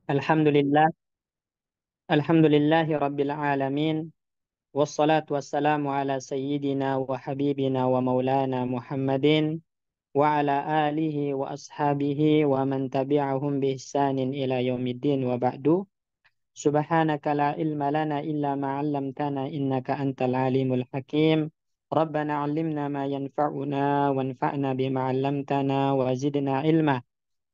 Alhamdulillah, alhamdulillahi rabbil alamin. Wassalatu wassalamu ala sayyidina wa habibina wa maulana Muhammadin wa ala alihi wa ashabihi wa man tabi'ahum bi ihsanin ila yaumiddin wa ba'du. Subhanaka la ilma lana illa ma 'allamtana innaka antal alimul hakim. Rabbana 'allimna ma yanfa'una wanfa'na bima 'allamtana wa zidna ilma.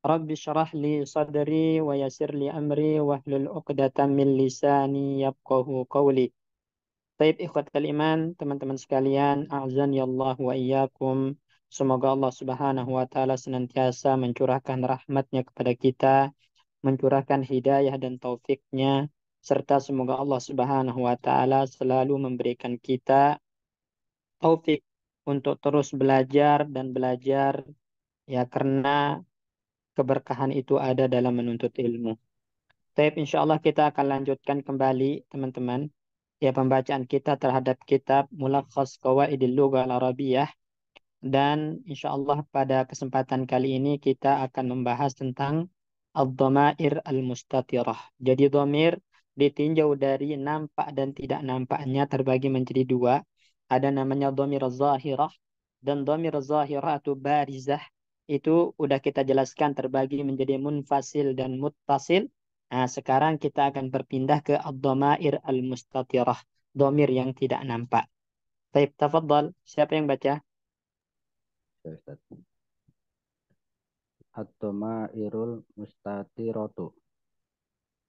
Rabbi syrah li sadri wa yassir li amri wahlul 'uqdatam min lisani yafqahu qawli. Taib ikhwatal iman, teman-teman sekalian, a'zani Allah wa iyyakum. Semoga Allah Subhanahu wa taala senantiasa mencurahkan rahmatnya kepada kita, mencurahkan hidayah dan taufiknya, serta semoga Allah Subhanahu wa taala selalu memberikan kita taufik untuk terus belajar dan belajar, ya, karena keberkahan itu ada dalam menuntut ilmu. Taib, insya Allah kita akan lanjutkan kembali, teman-teman, ya, pembacaan kita terhadap kitab Mulakhas Qawaidil Lughah Al-Arabiyah. Dan insya Allah pada kesempatan kali ini kita akan membahas tentang ad-dhamair al-mustatirah. Jadi dhamir ditinjau dari nampak dan tidak nampaknya terbagi menjadi dua. Ada namanya dhamir zahirah dan dhamir zahirah atau barizah. Itu udah kita jelaskan terbagi menjadi munfasil dan muttasil. Nah, sekarang kita akan berpindah ke ad-dhamair al-mustatirah, dhamir yang tidak nampak. Baik, tafadhal. Siapa yang baca? Ya, Ustaz. At-dhamairul mustatiratu.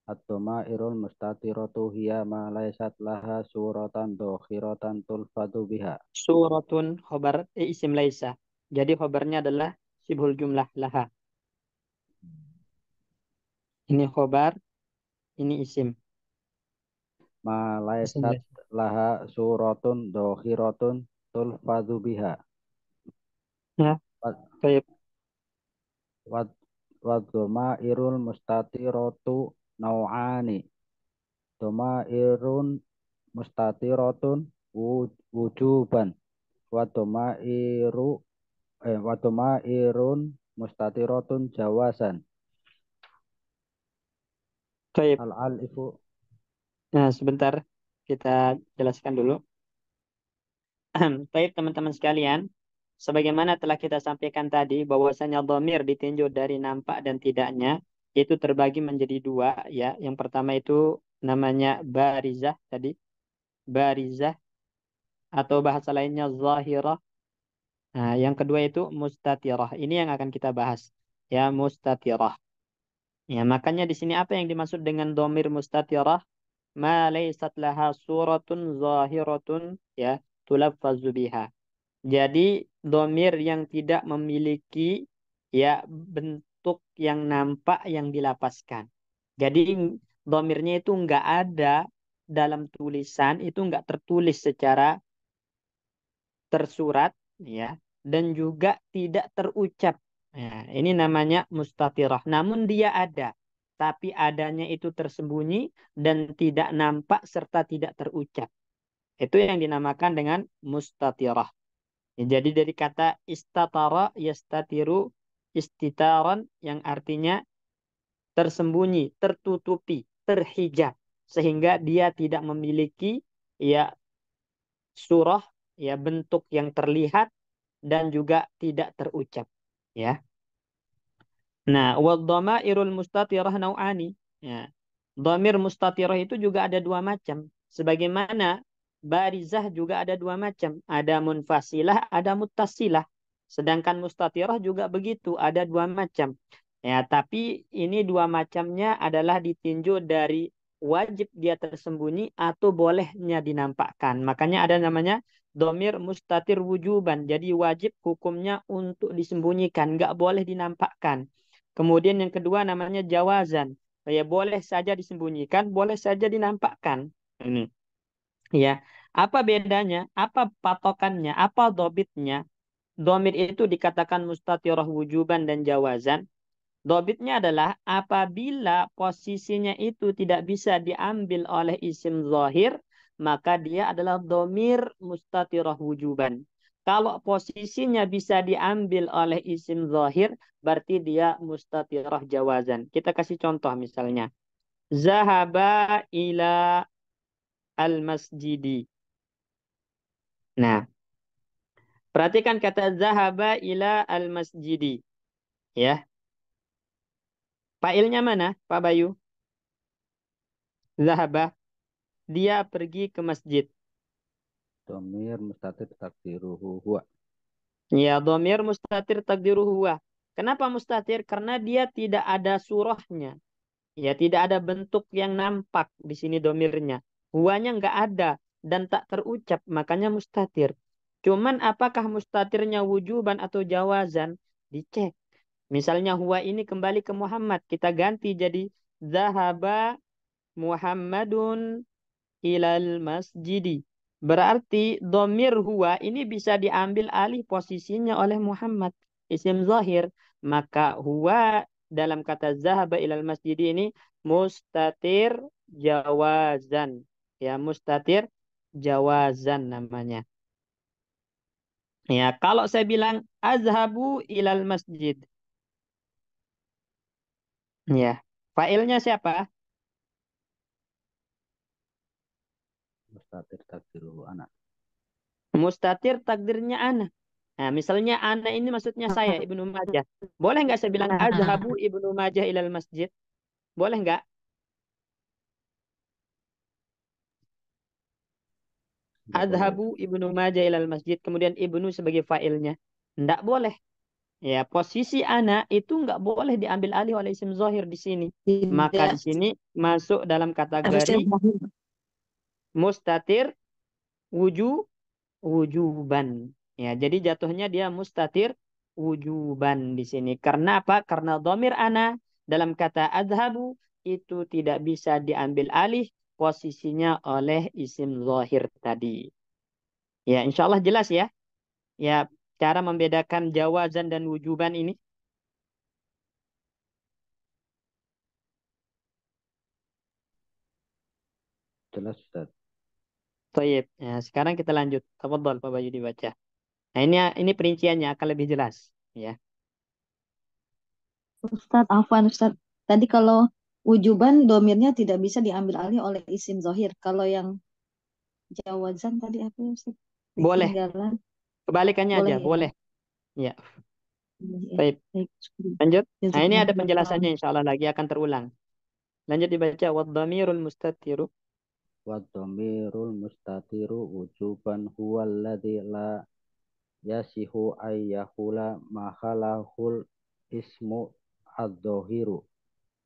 At-dhamairul mustatiratu hiya ma laysat laha suratan dhakhiratan tulfadu biha. Suratun khobar isim laisa. Jadi khobarnya adalah sibhul jumlah laha. Ini khobar, ini isim. Ma Isim laysat laisa. laha suratun dhakhiratun tulfadu biha. Ya, Wa baik. wa- wa dhamairul mustatiratu nau'ani. Dhamairun mustatiratun wujuban. Wa dhamairu wa dhamairun mustatiratun jawasan. Baik. Al-alifu. Nah, sebentar kita jelaskan dulu. Baik, teman-teman sekalian. Sebagaimana telah kita sampaikan tadi, bahwasanya dhamir ditinjau dari nampak dan tidaknya, itu terbagi menjadi dua, ya. Yang pertama itu namanya barizah tadi. Barizah atau bahasa lainnya zahirah. Nah, yang kedua itu mustatirah. Ini yang akan kita bahas. Ya, mustatirah. Ya, makanya di sini apa yang dimaksud dengan domir mustatirah? Ma laysat laha suratun zahiratun, ya, tulaffazu biha. Jadi domir yang tidak memiliki, ya, bentuk yang nampak yang dilapaskan. Jadi domirnya itu enggak ada dalam tulisan, itu enggak tertulis secara tersurat, ya, dan juga tidak terucap. Nah, ini namanya mustatirah. Namun dia ada, tapi adanya itu tersembunyi dan tidak nampak serta tidak terucap. Itu yang dinamakan dengan mustatirah. Ya, jadi dari kata istatara yastatiru istitaran yang artinya tersembunyi, tertutupi, terhijab, sehingga dia tidak memiliki, ya, surah, ya, bentuk yang terlihat dan juga tidak terucap, ya. Nah, wad dhamairul mustatirah nau'ani. Ya. Dhamir mustatirah itu juga ada dua macam. Sebagaimana barizah juga ada dua macam. Ada munfasilah, ada muttasilah. Sedangkan mustatirah juga begitu, ada dua macam. Ya, tapi ini dua macamnya adalah ditinjau dari wajib dia tersembunyi atau bolehnya dinampakkan. Makanya ada namanya domir mustatir wujuban. Jadi wajib hukumnya untuk disembunyikan, nggak boleh dinampakkan. Kemudian yang kedua namanya jawazan. Ya, boleh saja disembunyikan, boleh saja dinampakkan. Ini. Ya, apa bedanya? Apa patokannya? Apa dobitnya? Domir itu dikatakan mustatirah wujuban dan jawazan. Dobitnya adalah apabila posisinya itu tidak bisa diambil oleh isim zahir, maka dia adalah domir mustatirah wujuban. Kalau posisinya bisa diambil oleh isim zahir, berarti dia mustatirah jawazan. Kita kasih contoh misalnya. Zahaba ila al-masjidi. Nah, perhatikan kata zahaba ila al-masjidi. Ya, failnya mana, Pak Bayu? Zahaba. Dia pergi ke masjid. Domir mustatir takdiruhu huwa. Ya, domir mustatir takdiruhu huwa. Kenapa mustatir? Karena dia tidak ada surahnya. Ya, tidak ada bentuk yang nampak di sini domirnya. Huwanya nggak ada dan tak terucap, makanya mustatir. Cuman apakah mustatirnya wujuban atau jawazan? Dicek. Misalnya huwa ini kembali ke Muhammad, kita ganti jadi zahaba Muhammadun ilal masjidi. Berarti domir huwa ini bisa diambil alih posisinya oleh Muhammad. Isim zahir. Maka huwa dalam kata zahaba ilal masjidi ini mustatir jawazan. Ya, mustatir jawazan namanya. Ya, kalau saya bilang azhabu ilal masjid. Ya, failnya siapa? Mustatir takdiruhu anak. Mustatir takdirnya ana. Nah, misalnya ana ini maksudnya saya, Ibnu Majah. Boleh nggak saya bilang azhabu Ibnu Majah ilal masjid? Boleh nggak? Enggak boleh. Azhabu Ibnu Majah ilal masjid. Kemudian Ibnu sebagai failnya. Nggak boleh. Ya, posisi ana itu nggak boleh diambil alih oleh isim zahir di sini. Maka di Tidak, sini masuk dalam harusnya kategori mustatir wujuban. Ya, jadi jatuhnya dia mustatir wujuban di sini. Karena apa? Karena domir ana dalam kata adhabu itu tidak bisa diambil alih posisinya oleh isim zahir tadi. Ya, insya Allah jelas ya. Ya, cara membedakan jawazan dan wujuban ini. Jelas Ustaz. Baik. Ya, sekarang kita lanjut. Tafadhol Pak Bayu dibaca. Nah, ini perinciannya akan lebih jelas. Ya. Ustadz, Afwan Ustadz. Tadi kalau wujuban domirnya tidak bisa diambil alih oleh isim zohir. Kalau yang jawazan tadi apa ya Ustadz? Boleh. Ketinggalan. Kebalikannya aja. Boleh ya. Boleh. Ya. Boleh, ya. Baik. Baik. Lanjut. Nah, ini ada Jazakumullah. penjelasannya insya Allah lagi akan terulang. Lanjut dibaca wadhamirul mustatiru. Wa dhamirul mustatiru wujuban huwa alladhi la yasihu ayyahula mahalahul ismu ad-dhahiru.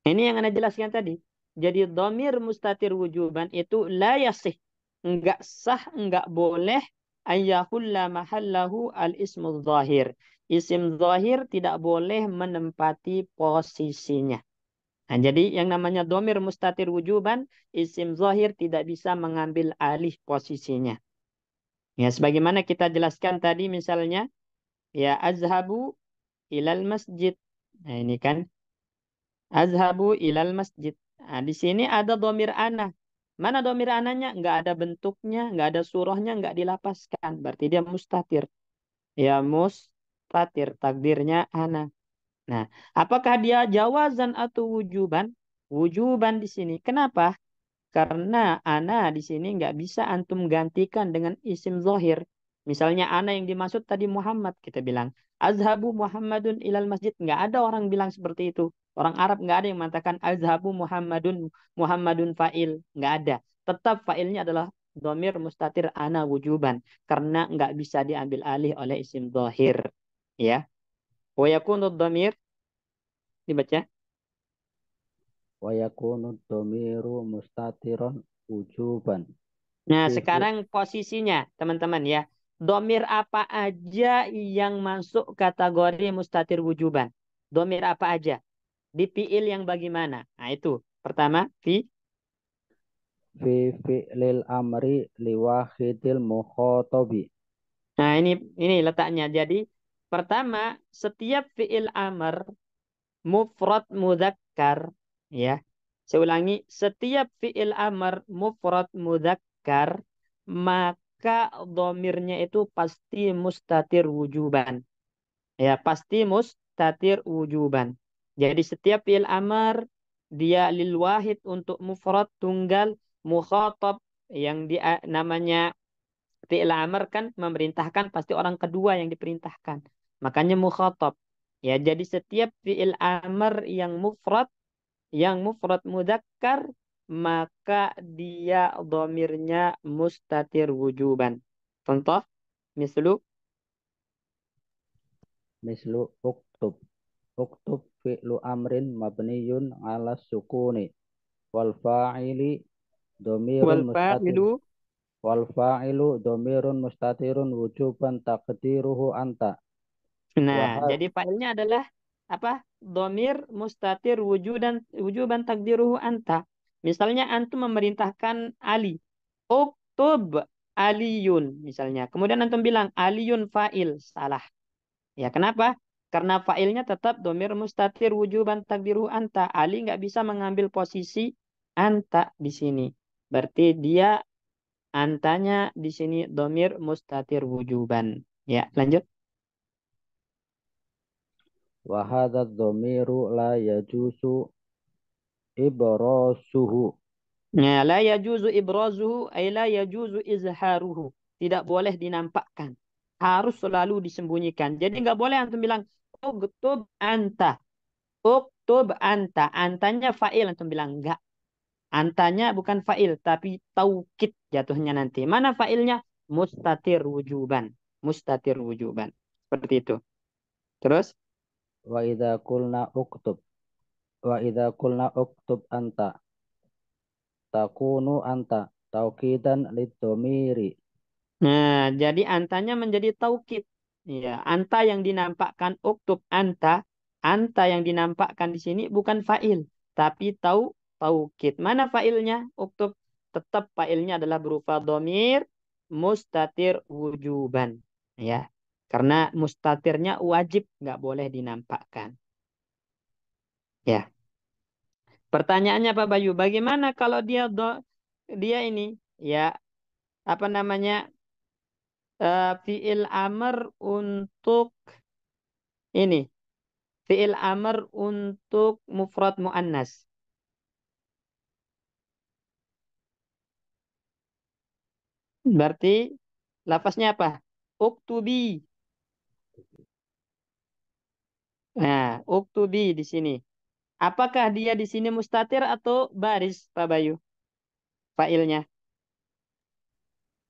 Ini yang Anda jelaskan tadi. Jadi dhamir mustatir wujuban itu la yasih. Enggak sah, enggak boleh ayyahulla mahallahu al ismu zahir. Isim zahir tidak boleh menempati posisinya. Nah, jadi yang namanya dhamir mustatir wujuban, isim zahir tidak bisa mengambil alih posisinya. Ya, sebagaimana kita jelaskan tadi misalnya, ya azhabu ilal masjid. Nah, ini kan azhabu ilal masjid. Nah, di sini ada domir ana. Mana domir ananya? Nggak ada bentuknya, nggak ada surahnya, nggak dilapaskan. Berarti dia mustatir. Ya mustatir, takdirnya ana. Nah, apakah dia jawazan atau wujuban? Wujuban di sini. Kenapa? Karena ana di sini nggak bisa antum gantikan dengan isim zohir. Misalnya ana yang dimaksud tadi Muhammad, kita bilang azhabu Muhammadun ilal masjid. Nggak ada orang bilang seperti itu. Orang Arab nggak ada yang mengatakan azhabu Muhammadun fa'il. Nggak ada. Tetap fa'ilnya adalah domir mustatir ana wujuban. Karena nggak bisa diambil alih oleh isim zohir. Ya. Wa yakunu domir dibaca. Wa yakunu dhamiru mustatiron wujuban. Nah, Fifi sekarang posisinya, teman-teman ya. Domir apa aja yang masuk kategori mustatir wujuban? Domir apa aja? Di fi'il yang bagaimana? Nah, itu. Pertama, fi fi'lil amri liwahidil mukhatabi. Nah, ini letaknya. Jadi, pertama, setiap fi'il amr mufrad mudzakkar ya. Saya ulangi, setiap fi'il amr mufrad mudzakkar maka domirnya itu pasti mustatir wujuban. Ya, pasti mustatir wujuban. Jadi setiap fi'il amar dia lil wahid untuk mufrad tunggal mukhatab yang dia namanya fi'il amar kan memerintahkan pasti orang kedua yang diperintahkan. Makanya mukhatab. Ya, jadi setiap fi'il amar yang mufrad mudzakkar maka dia domirnya mustatir wujuban. Contoh, mislu Mislu uktub. Uktub fi'lu amrin mabniyun ala sukuni. Wal fa'ili domirun wal mustatir. fa'ilu. Wal fa'ilu domirun mustatirun wujuban taqdiruhu anta. Nah, Wahad jadi fa'ilnya adalah apa? Domir mustatir wujuban takdiruhu anta. Misalnya antum memerintahkan Ali, uktub Aliyun misalnya. Kemudian antum bilang Aliyun fa'il, salah. Ya, kenapa? Karena fa'ilnya tetap domir mustatir wujuban takdiruhu anta. Ali nggak bisa mengambil posisi anta di sini. Berarti dia antanya di sini domir mustatir wujuban. Ya, lanjut. wahadad domiru la yajusu ibrosuhu. Nah, la yajuzu ibrazuhu ay la yajuzu izharuhu. Tidak boleh dinampakkan. Harus selalu disembunyikan. Jadi nggak boleh antum bilang uktub anta. Uktub anta. Antanya fa'il antum bilang enggak. Antanya bukan fa'il tapi taukid jatuhnya nanti. Mana fa'ilnya? Mustatir wujuban. Mustatir wujuban. Seperti itu. Terus Wa idza qulna uktub. Wa idza qulna uktub anta. Takunu anta. Taukidan lid domiri. nah, jadi antanya menjadi taukid. Ya, anta yang dinampakkan uktub anta yang dinampakkan di sini bukan fa'il, tapi taukid. Mana fa'ilnya? Uktub tetap fa'ilnya adalah berupa domir mustatir wujuban. Ya, karena mustatirnya wajib nggak boleh dinampakkan. Ya, pertanyaannya Pak Bayu, bagaimana kalau dia ini ya apa namanya fiil amr untuk ini fiil amr untuk mufrad muannas. Berarti lafaznya apa? Uktubi. Nah, uktubi di sini. Apakah dia di sini mustatir atau baris, Pak Bayu? Failnya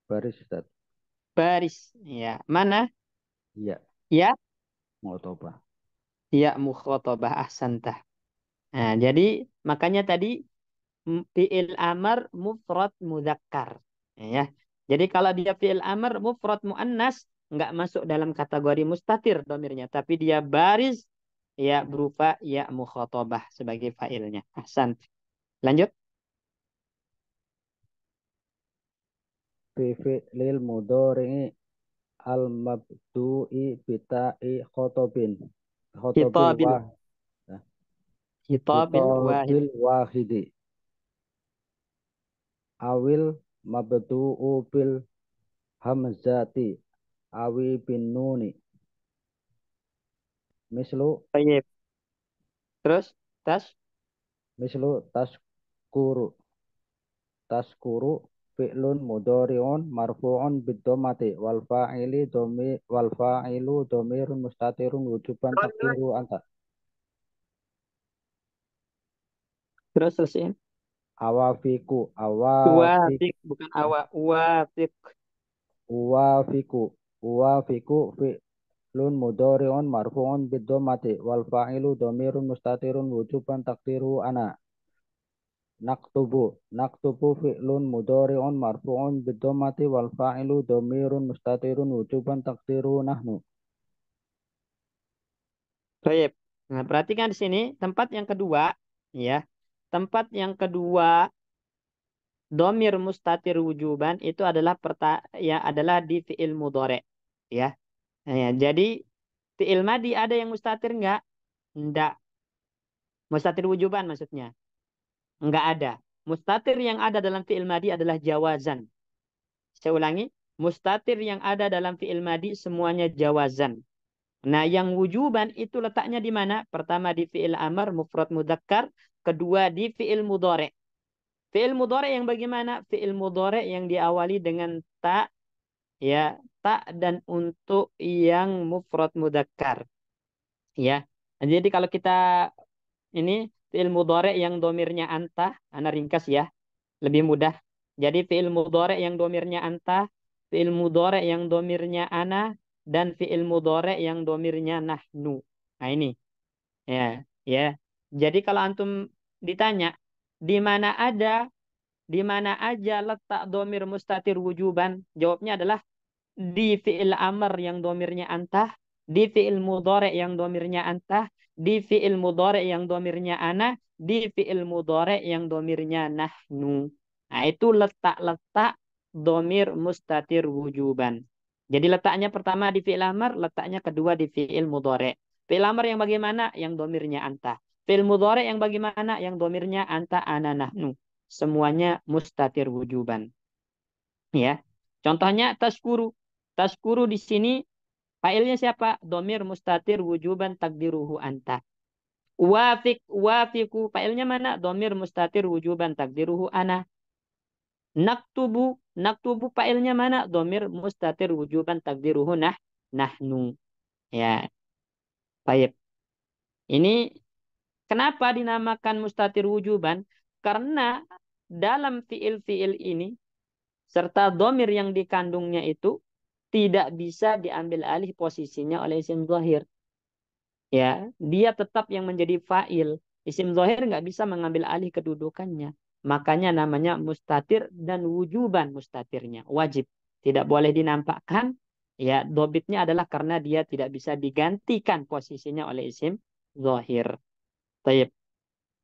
Baris Ustaz. baris. Ya, mana? Iya. Ya, Mau coba. ya mukhatabah ahsantah. Nah, jadi makanya tadi fi'il amr mufrad mudzakkar. Ya. Jadi kalau dia fi'il amr mufrad muannas nggak masuk dalam kategori mustatir domirnya, tapi dia baris ya berupa ya mukhatabah sebagai fa'ilnya. Ahsan. Lanjut. Fi fi'lil mudhari'i al mabdu'i bita'i khotobin. Khotobil Hitabil wah. hitabil wahid. Khitobil wahidi. Awil mabdu'u bil hamzati. Awi bin nuni. Mislu Baik. Terus tas mislu taskuru. Taskuru fi'lun mudhari'un marfu'un bid-dhammati wal fa'ilu dhamirun mustatirun wujuban taqdiru anta. terus selesai. Awafiku Wafik bukan awa. Wafik. uwafiku uwafiku fi'lun mudhari'un marfu'un bid-dhammati wal fa'ilu dhamirun mustatirun wujuban taqdiru ana. Naktubu fi'lun mudhari'un marfu'un bid-dhammati wal fa'ilu dhamirun mustatirun wujuban taqdiru nahnu. Baik. Nah, perhatikan di sini tempat yang kedua ya. Tempat yang kedua domir mustatir wujuban itu adalah adalah di fiil mudhari ya. Nah, ya. Jadi fiil madi ada yang mustatir enggak? Enggak. Mustatir wujuban maksudnya. Enggak ada. Mustatir yang ada dalam fiil madi adalah jawazan. Saya ulangi. mustatir yang ada dalam fi'il madi semuanya jawazan. Nah, yang wujuban itu letaknya di mana? Pertama di fi'il amr mufrad mudzakkar, kedua di fi'il mudhari'. Fi'il mudhari' yang bagaimana? Fi'il mudhari' yang diawali dengan ta, ya, ta dan untuk yang mufrad mudzakkar, ya. Jadi kalau kita ini fi'il mudhari' yang domirnya anta, ana ringkas ya, lebih mudah. Jadi fi'il mudhari' yang domirnya anta, fi'il mudhari' yang domirnya ana, dan fi'il mudhari' yang domirnya nahnu. Nah ini, ya, ya. Jadi kalau antum ditanya di mana aja letak domir mustatir wujuban, jawabnya adalah di fi'il amr yang domirnya antah, di fi'il mudhari' yang domirnya antah, di fi'il mudhari' yang domirnya ana, di fi'il mudhari' yang domirnya nahnu. Nah, itu letak-letak domir mustatir wujuban. Jadi letaknya pertama di fi'il amr, letaknya kedua di fi'il mudhari'. Fi'il amr yang bagaimana? Yang domirnya antah. Fi'il mudhari' yang bagaimana? Yang domirnya anta, ana, nahnu. Semuanya mustatir wujuban. Ya. Contohnya taskuru. Taskuru di sini failnya siapa? Domir mustatir wujuban takdiruhu anta. Wafik, wafiku. Failnya mana? Domir mustatir wujuban takdiruhu ana. Naktubu. Naktubu failnya mana? Domir mustatir wujuban takdiruhu nahnu. Ya. Baik. Ini kenapa dinamakan mustatir wujuban? Karena dalam fiil-fiil ini serta domir yang dikandungnya itu tidak bisa diambil alih posisinya oleh isim zahir. Ya, dia tetap yang menjadi fa'il. Isim zahir nggak bisa mengambil alih kedudukannya. Makanya namanya mustatir dan wujuban mustatirnya. Wajib. Tidak boleh dinampakkan. Ya, dobitnya adalah karena dia tidak bisa digantikan posisinya oleh isim zahir. Taib.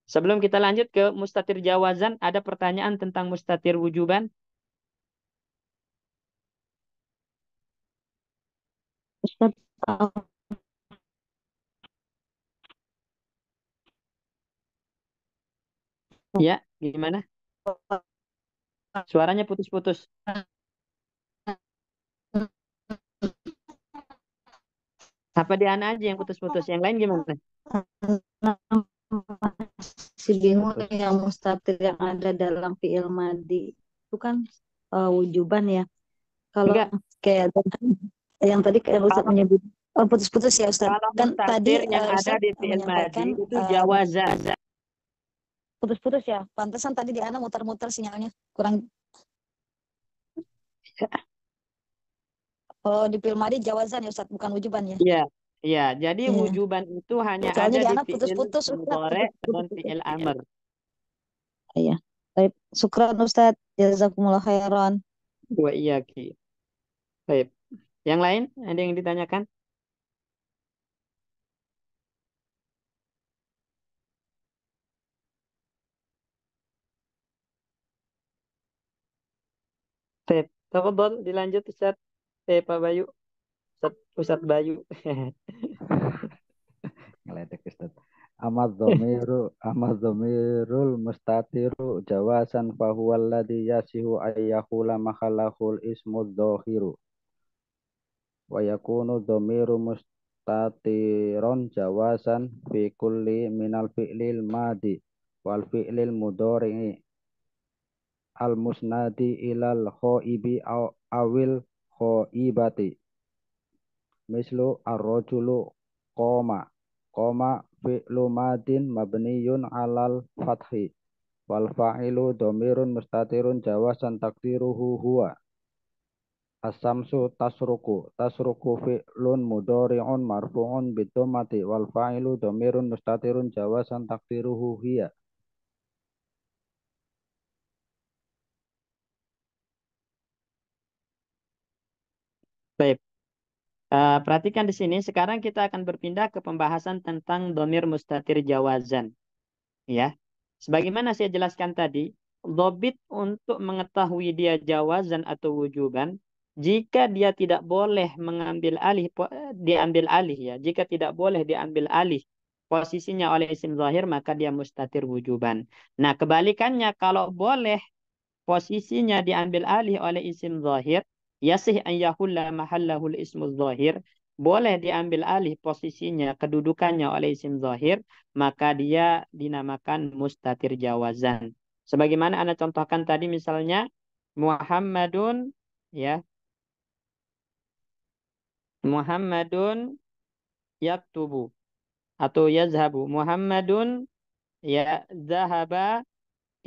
Sebelum kita lanjut ke mustatir jawazan, ada pertanyaan tentang mustatir wujuban? Ustaz, Ya, gimana? Suaranya putus-putus. Apa di Ana aja yang putus-putus? Yang lain gimana? masih bingung Putus. yang mustatir yang ada dalam fi'il madi itu kan wujuban ya. Kalau Enggak. kayak yang tadi kayak Ustaz Kalau, menyebut, oh, putus-putus ya Ustaz. kalau Kan tadi mustatir yang ada Ustaz di fi'il menyampaikan madi itu jawazan. putus-putus ya. Pantesan tadi di Ana muter-muter sinyalnya kurang. Oh, di fi'il madi jawazan ya Ustaz, bukan wujuban ya. Iya, iya. Jadi Iya. wujuban itu hanya Soalnya ada di di Ana fi'il putus-putus Ustaz, mudhari' dan putus-putus. fi'il amr. Iya. Baik, syukran Ustaz. Jazakumullah khairan. Wa iyaki. Baik. Yang lain ada yang ditanyakan? Baik. Tafadhol dilanjut Ustaz. Pak Bayu. Ustaz Bayu. Ngeledek Ustaz. Amadzomirul mustatiru jawasan fahuwa alladhi yasihu ayyakula makhalahul ismu dhohiru. Wa yakunu dhomiru mustatiron jawasan fi kulli minal fi'lil madi wal fi'lil mudhari'i al musnadi ilal khoibi awil khoibati. Mislu ar-rajulu qoma. Qoma fi'lu madin mabniyun alal fathi. Wal fa'ilu domirun mustatirun jawasan takdiruhu huwa. As-samsu tasruku. Tasruku fi'lun mudhari'un marfu'un bidomati. Wal fa'ilu domirun mustatirun jawasan takdiruhu hiya. Baik. Perhatikan di sini. Sekarang kita akan berpindah ke pembahasan tentang domir mustatir jawazan. Ya. Sebagaimana saya jelaskan tadi, dhobit untuk mengetahui dia jawazan atau wujuban, jika dia tidak boleh mengambil alih, diambil alih ya. Jika tidak boleh diambil alih posisinya oleh isim zahir, maka dia mustatir wujuban. Nah, kebalikannya kalau boleh posisinya diambil alih oleh isim zahir, Yasih an yahulla mahallahul ismu zahir. Boleh diambil alih posisinya, kedudukannya oleh isim zahir, maka dia dinamakan mustatir jawazan. Sebagaimana Anda contohkan tadi misalnya Muhammadun, ya, Muhammadun yaktubu atau yazhabu. Muhammadun ya zahaba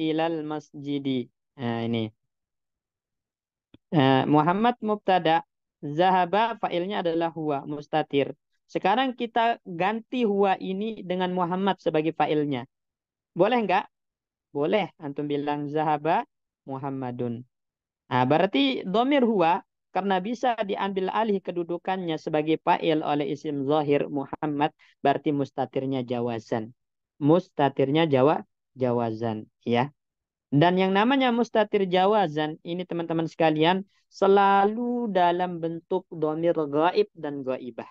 ilal masjidi. Nah, ini. Muhammad mubtada, zahaba fa'ilnya adalah huwa, mustatir. Sekarang kita ganti huwa ini dengan Muhammad sebagai fa'ilnya. Boleh nggak? Boleh. Antum bilang zahaba Muhammadun. Nah, berarti domir huwa karena bisa diambil alih kedudukannya sebagai fa'il oleh isim zahir Muhammad, berarti mustatirnya jawazan. Mustatirnya jawazan, ya. Dan yang namanya mustatir jawazan ini teman-teman sekalian selalu dalam bentuk domir gaib dan gaibah.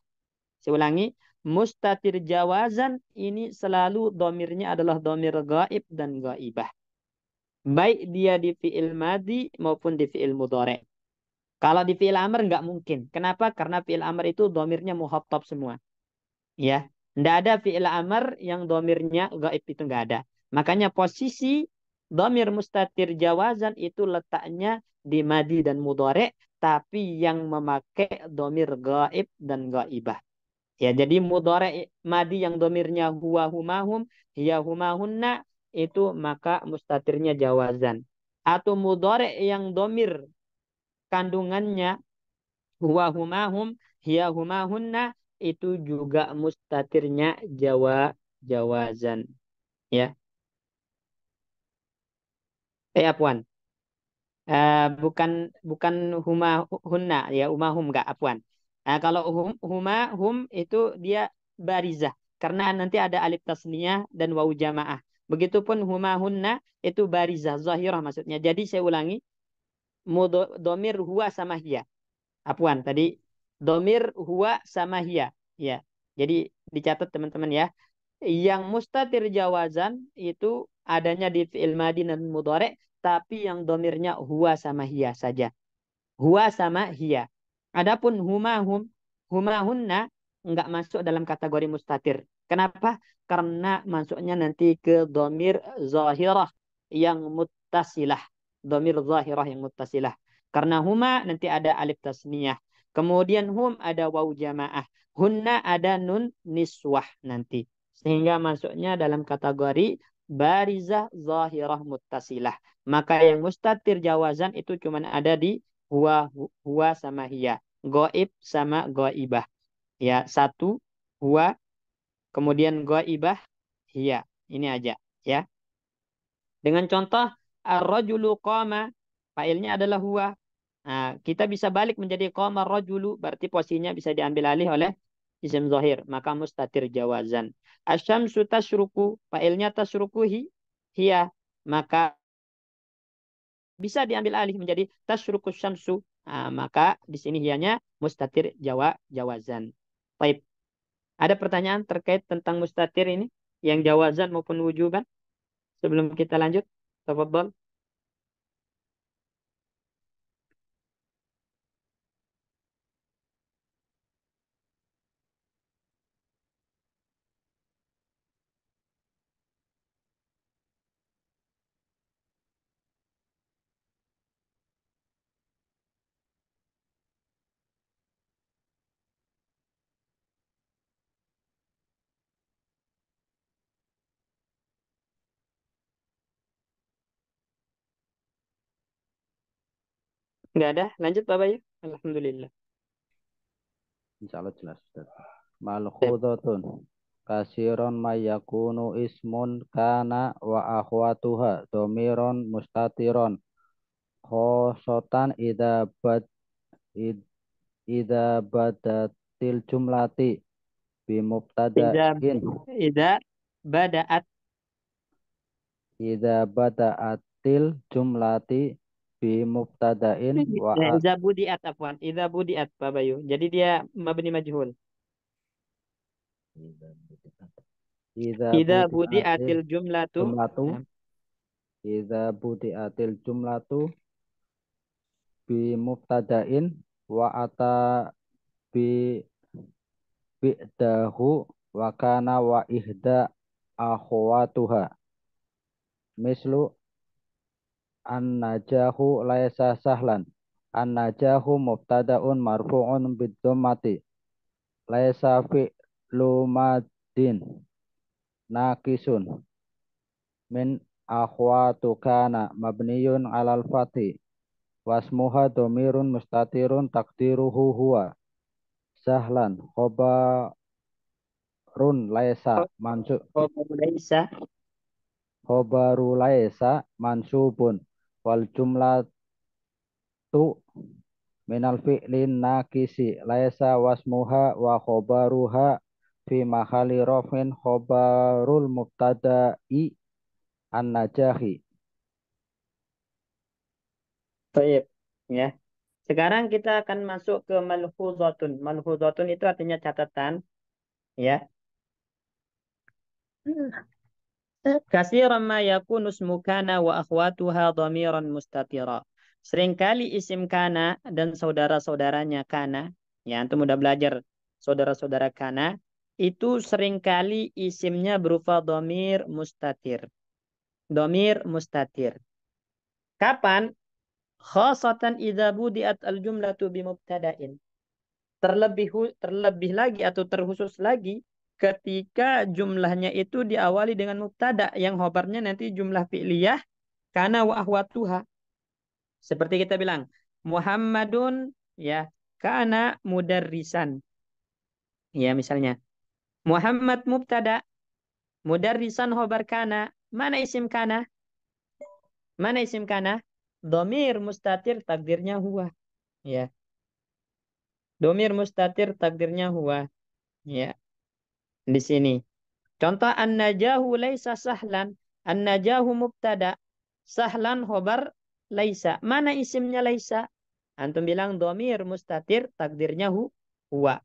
Saya ulangi, mustatir jawazan ini selalu domirnya adalah domir gaib dan gaibah. Baik dia di fi'il madi maupun di fi'il mudhari'. Kalau di fi'il amr nggak mungkin. Kenapa? Karena fi'il amr itu domirnya muhattab semua. Ya, nggak ada fi'il amr yang domirnya gaib, itu nggak ada. Makanya posisi domir mustatir jawazan itu letaknya di madi dan mudhari, tapi yang memakai domir gaib dan gaibah. Ya, jadi mudhari madi yang domirnya huwa humahum, hiya humahunna, itu maka mustatirnya jawazan. Atau mudhari yang domir kandungannya huwa humahum, hiya humahunna, itu juga mustatirnya jawazan, ya. Afwan. Bukan bukan huma hunna, ya, umahum enggak, afwan. Kalau huma hum itu dia barizah karena nanti ada alif tasniyah dan wawu jamaah. Begitupun huma hunna itu barizah zahirah maksudnya. Jadi saya ulangi, domir huwa sama hiya. Afwan, tadi domir huwa sama hiya. Ya. Jadi dicatat teman-teman ya. Yang mustatir jawazan itu adanya di fi'il madi dan mudhari, tapi yang domirnya huwa sama hiya saja. Huwa sama hiya. Adapun huma hunna enggak masuk dalam kategori mustatir. Kenapa? Karena masuknya nanti ke domir zahirah yang muttasilah. Domir zahirah yang muttasilah. Karena huma nanti ada alif tasniyah. Kemudian hum ada waw jamaah. Hunna ada nun niswah nanti. Sehingga masuknya dalam kategori barizah zahirah muttasilah. Maka yang mustatir jawazan itu cuma ada di huwa sama hiya. Goib sama goibah. Ya, satu huwa, kemudian goibah hiya. Ini aja, ya. Dengan contoh ar-rajulu qama, failnya adalah huwa. Nah, kita bisa balik menjadi qama ar-rajulu, berarti posisinya bisa diambil alih oleh isim zahir, maka mustatir jawazan. Asyamsu tasyruku, failnya tasyrukuhi hiya, maka bisa diambil alih menjadi tasyrukus syamsu. Nah, maka di sini hiyanya mustatir jawazan. Baik. Ada pertanyaan terkait tentang mustatir ini yang jawazan maupun wujuban sebelum kita lanjut? Tafadhol. Enggak ada? Lanjut Bapak ya. Alhamdulillah. Insya Allah jelas, Ustaz. Sip. Malkhudotun. Kasiron mayakunu ismun kana wa akhwatuha domiron mustatiron khosotan id, ida badatil jumlati Iza bimubtada'in iza bada'at ida bada'atil jumlati bimubtada'in wa iza budiat afwan. Iza budiat Bapak Yu. Jadi dia mabni majhul. ida Iza budi'atil budiatil jumlatu. jumlatu Nah, ida budi'atil jumlatu bi mubtada'in wa ata bi bi'dahu wa kana wa ihda akhwatuha mislu an-najahu laisa sahlan an-najahu mubtada'un marfu'un bid dhammati laisa fi'lu madin naqisun min akhwatu kana mabniyun alal fathi wasmuha domirun mustatirun takdiruhu huwa sahlan khobarun laisa mansub Khabar laisa. khobaru laisa mansubun wal jumlatu minal fi'lin nakisi laisa wasmuha wa khobaruha fi mahali rofin khobarul mubtada'i an najahi. Baik. Ya. Sekarang kita akan masuk ke malhuzatun. Malhuzatun itu artinya catatan. Ya. Kasiran ma yakunu ismu kana wa akhwatuha dhamiran mustatira. Seringkali isim kana dan saudara-saudaranya kana, ya antum udah belajar saudara-saudara kana, itu seringkali isimnya berupa dhamir mustatir. Dhamir mustatir. Kapan? Khasatan idza budiat al-jumlatu bimubtada'in. Terlebih lagi atau terkhusus lagi ketika jumlahnya itu diawali dengan mubtada yang khobarnya nanti jumlah fi'liyah kana wa ahwatuha. Seperti kita bilang Muhammadun ya kana mudarrisan. Ya misalnya Muhammad mubtada, mudarrisan khobar kana. Mana isim kana? Mana isim kana? Domir mustatir takdirnya huwa. Ya, domir mustatir takdirnya huwa. Ya, di sini. Contoh an-najahu laisa sahlan. An-najahu mubtada. Sahlan khobar laisa. Mana isimnya laisa? Antum bilang domir mustatir takdirnya huwa.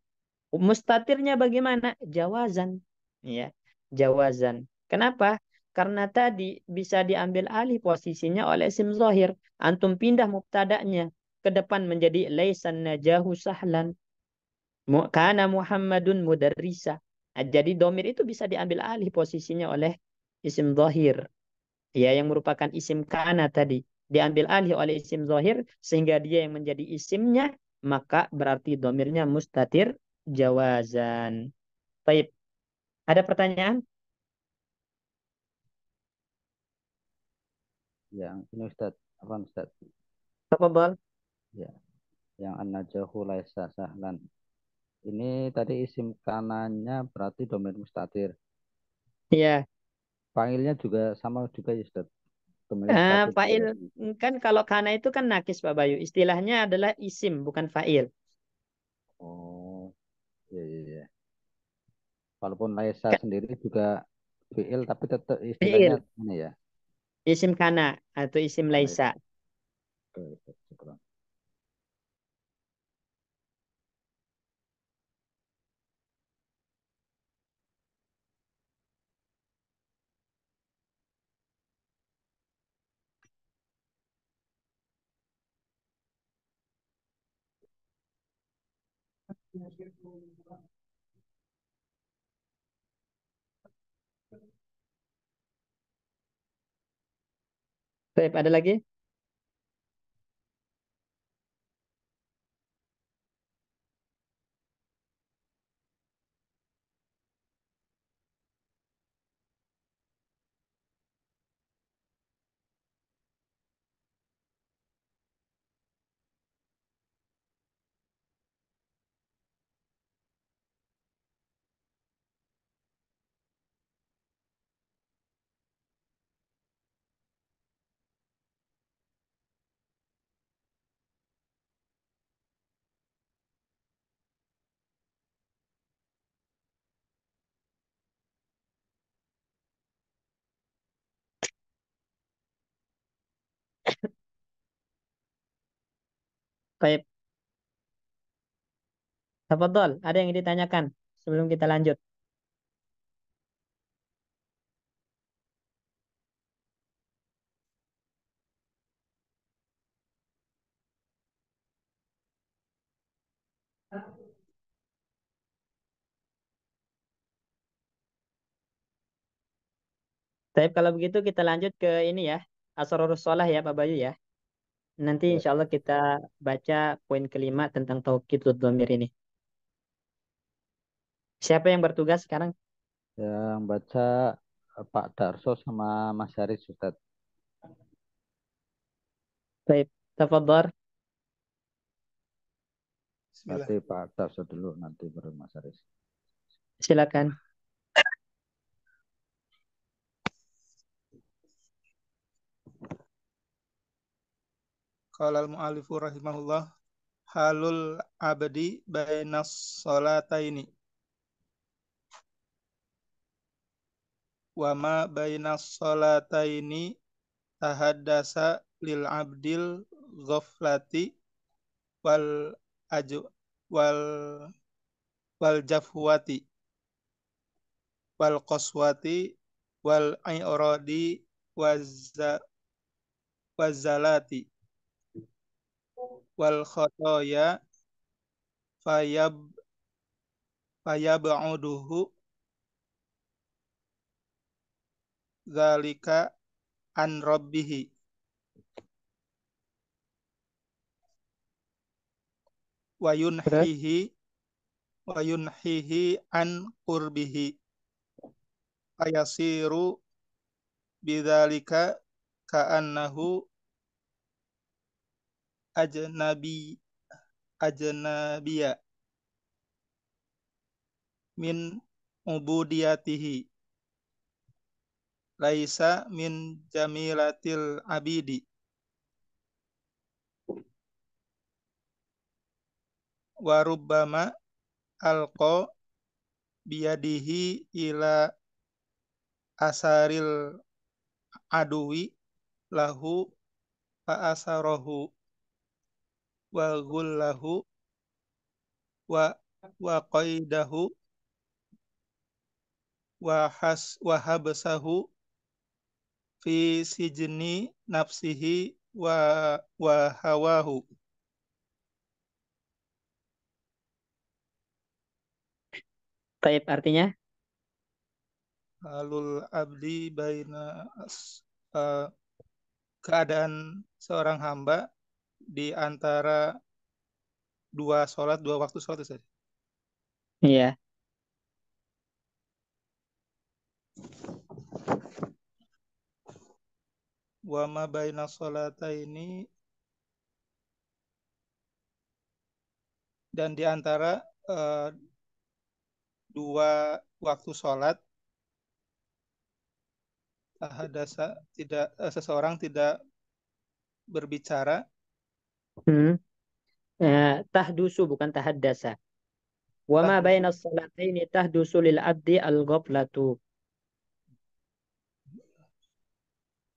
Mustatirnya bagaimana? Jawazan. Ya, jawazan. Kenapa? Karena tadi bisa diambil alih posisinya oleh isim zahir. Antum pindah mubtada'nya ke depan menjadi laisan najahu sahlan. Kana Muhammadun mudarrisa. Nah, jadi domir itu bisa diambil alih posisinya oleh isim zahir. Ya, yang merupakan isim kana tadi. Diambil alih oleh isim zahir sehingga dia yang menjadi isimnya. Maka berarti domirnya mustatir jawazan. Baik. Ada pertanyaan? Yang ini Ustaz, apa Ustaz? Tafadhal. Ya, yang an-najahu laisa sahlan. Ini tadi isim kanannya berarti domir mustatir. Iya. Fa'ilnya juga sama juga ya Ustaz. Domir mustatir juga Fa'il ya. kan kalau kana itu kan nakis Pak Bayu. Istilahnya adalah isim bukan fa'il. Oh, iya iya iya. Walaupun laisa Kan sendiri juga fi'il tapi tetap istilahnya fi'il, ini ya. isim kana atau isim Oh, iya. laisa. Oke, Ustaz, syukran. Baik, ada lagi? Baik, tafadhol. Ada yang ditanyakan sebelum kita lanjut? Tapi kalau begitu kita lanjut ke ini ya, Asrorus Sholah ya Pak Bayu ya. Nanti Ya, insya Allah kita baca poin kelima tentang Taukid Dhamir ini. Siapa yang bertugas sekarang? yang baca Pak Darso sama Mas Haris Ustaz. Baik, tafadhar. Bismillah. Berarti Pak Darso dulu, nanti baru Mas Haris. Silakan. Qala al-mu'allifu rahimahullah halul abdi bainas salataini wa ma bainas salataini tahaddasa lil abdil ghaflati wal aju wal wal jafwati wal qaswati wal i'radi wazza wazalati wal khotoya fayab fayab'uduhu zalika an rabbihi wa Terus, yunhihi an qurbihi ayasiru bidzalika ka'annahu ajnabi ajnabiya min ubudiyatihi laisa min jamilatil abidi wa rubbama alqa biyadihi ila asaril aduwi lahu fa asarahu wa ghullahu wa wa qaidahu wa habsahu fi sijni nafsihi wa hawahu. taib artinya? Halul abdi baina uh, keadaan seorang hamba di antara dua waktu sholat saja. Iya. Wa ma baina sholataini dan di antara dua waktu sholat hadasa tidak seseorang tidak berbicara Hmm. Tahdusu bukan tahaddasa. Wa ma tahdusu baina salataini tahdusu lil abdi al-ghaflatu.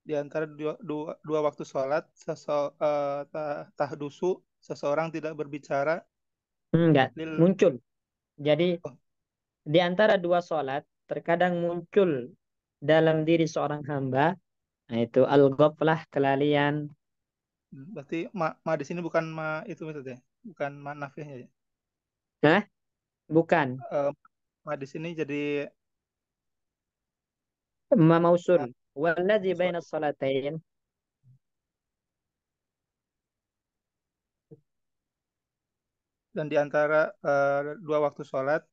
di antara dua waktu sholat tahdusu seseorang tidak berbicara Enggak, lil muncul. Jadi oh, di antara dua sholat terkadang muncul dalam diri seorang hamba, nah itu al-ghaflah, kelalaian. berarti ma di sini bukan ma itu maksudnya bukan ma nafihnya ya. Hah? Bukan. Eh, ma di sini jadi Ma mausul. eh, Walladzi baina sesuatu. salatain. Dan di antara dua waktu sholat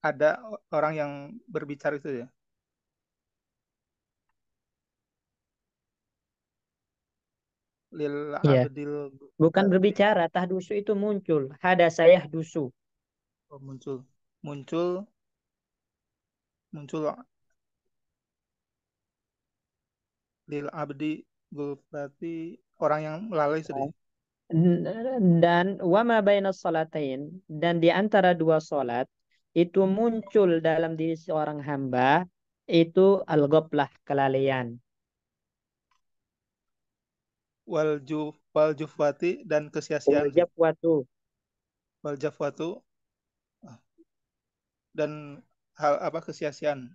ada orang yang berbicara itu ya. Lil Iya. abdil Bukan berarti berbicara, tahdusu itu muncul. Hada saya dusu. muncul muncul muncul lil abdi berarti orang yang lalai sudah. Dan wama baina salatain, dan di antara dua salat itu muncul dalam diri seorang hamba itu al-ghaflah, kelalaian. Wal jufwati dan Wal kesia-siaan sih. jafwatu. Wal jafwatu dan hal apa kesia-siaan.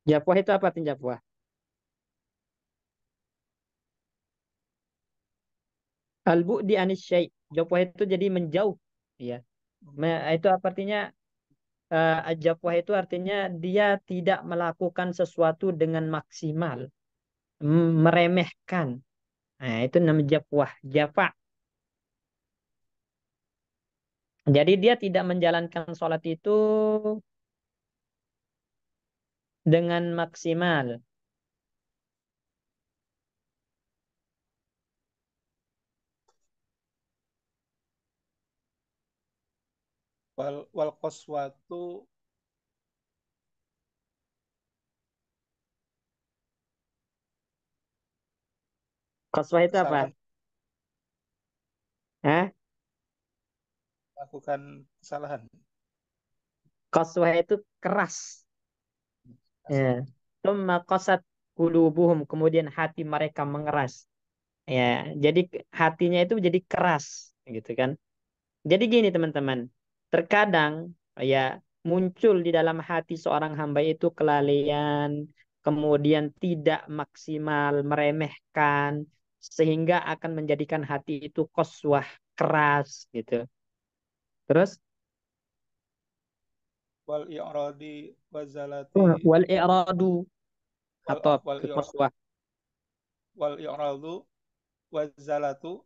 Jafwah itu apa artinya jafwah? Al-bu'di anis syai'. Jafwah itu jadi menjauh. Ya. Itu artinya jafwah itu artinya dia tidak melakukan sesuatu dengan maksimal, meremehkan. Nah, itu namanya jafwah, jafa. Jadi dia tidak menjalankan sholat itu dengan maksimal. Wal qaswatu Qaswah itu apa? kesalahan, Hah? melakukan kesalahan. Qaswah itu keras. Ya. Kasar. Tsumma qasat qulubuhum, kemudian hati mereka mengeras. Ya, jadi hatinya itu jadi keras, gitu kan? Jadi gini teman-teman, terkadang ya muncul di dalam hati seorang hamba itu kelalaian, kemudian tidak maksimal, meremehkan, sehingga akan menjadikan hati itu qaswah, keras, gitu. Terus Wal i'radi wazalati wal i'radu wal atau wal ke i'ra- qaswah wal i'radu wazalatu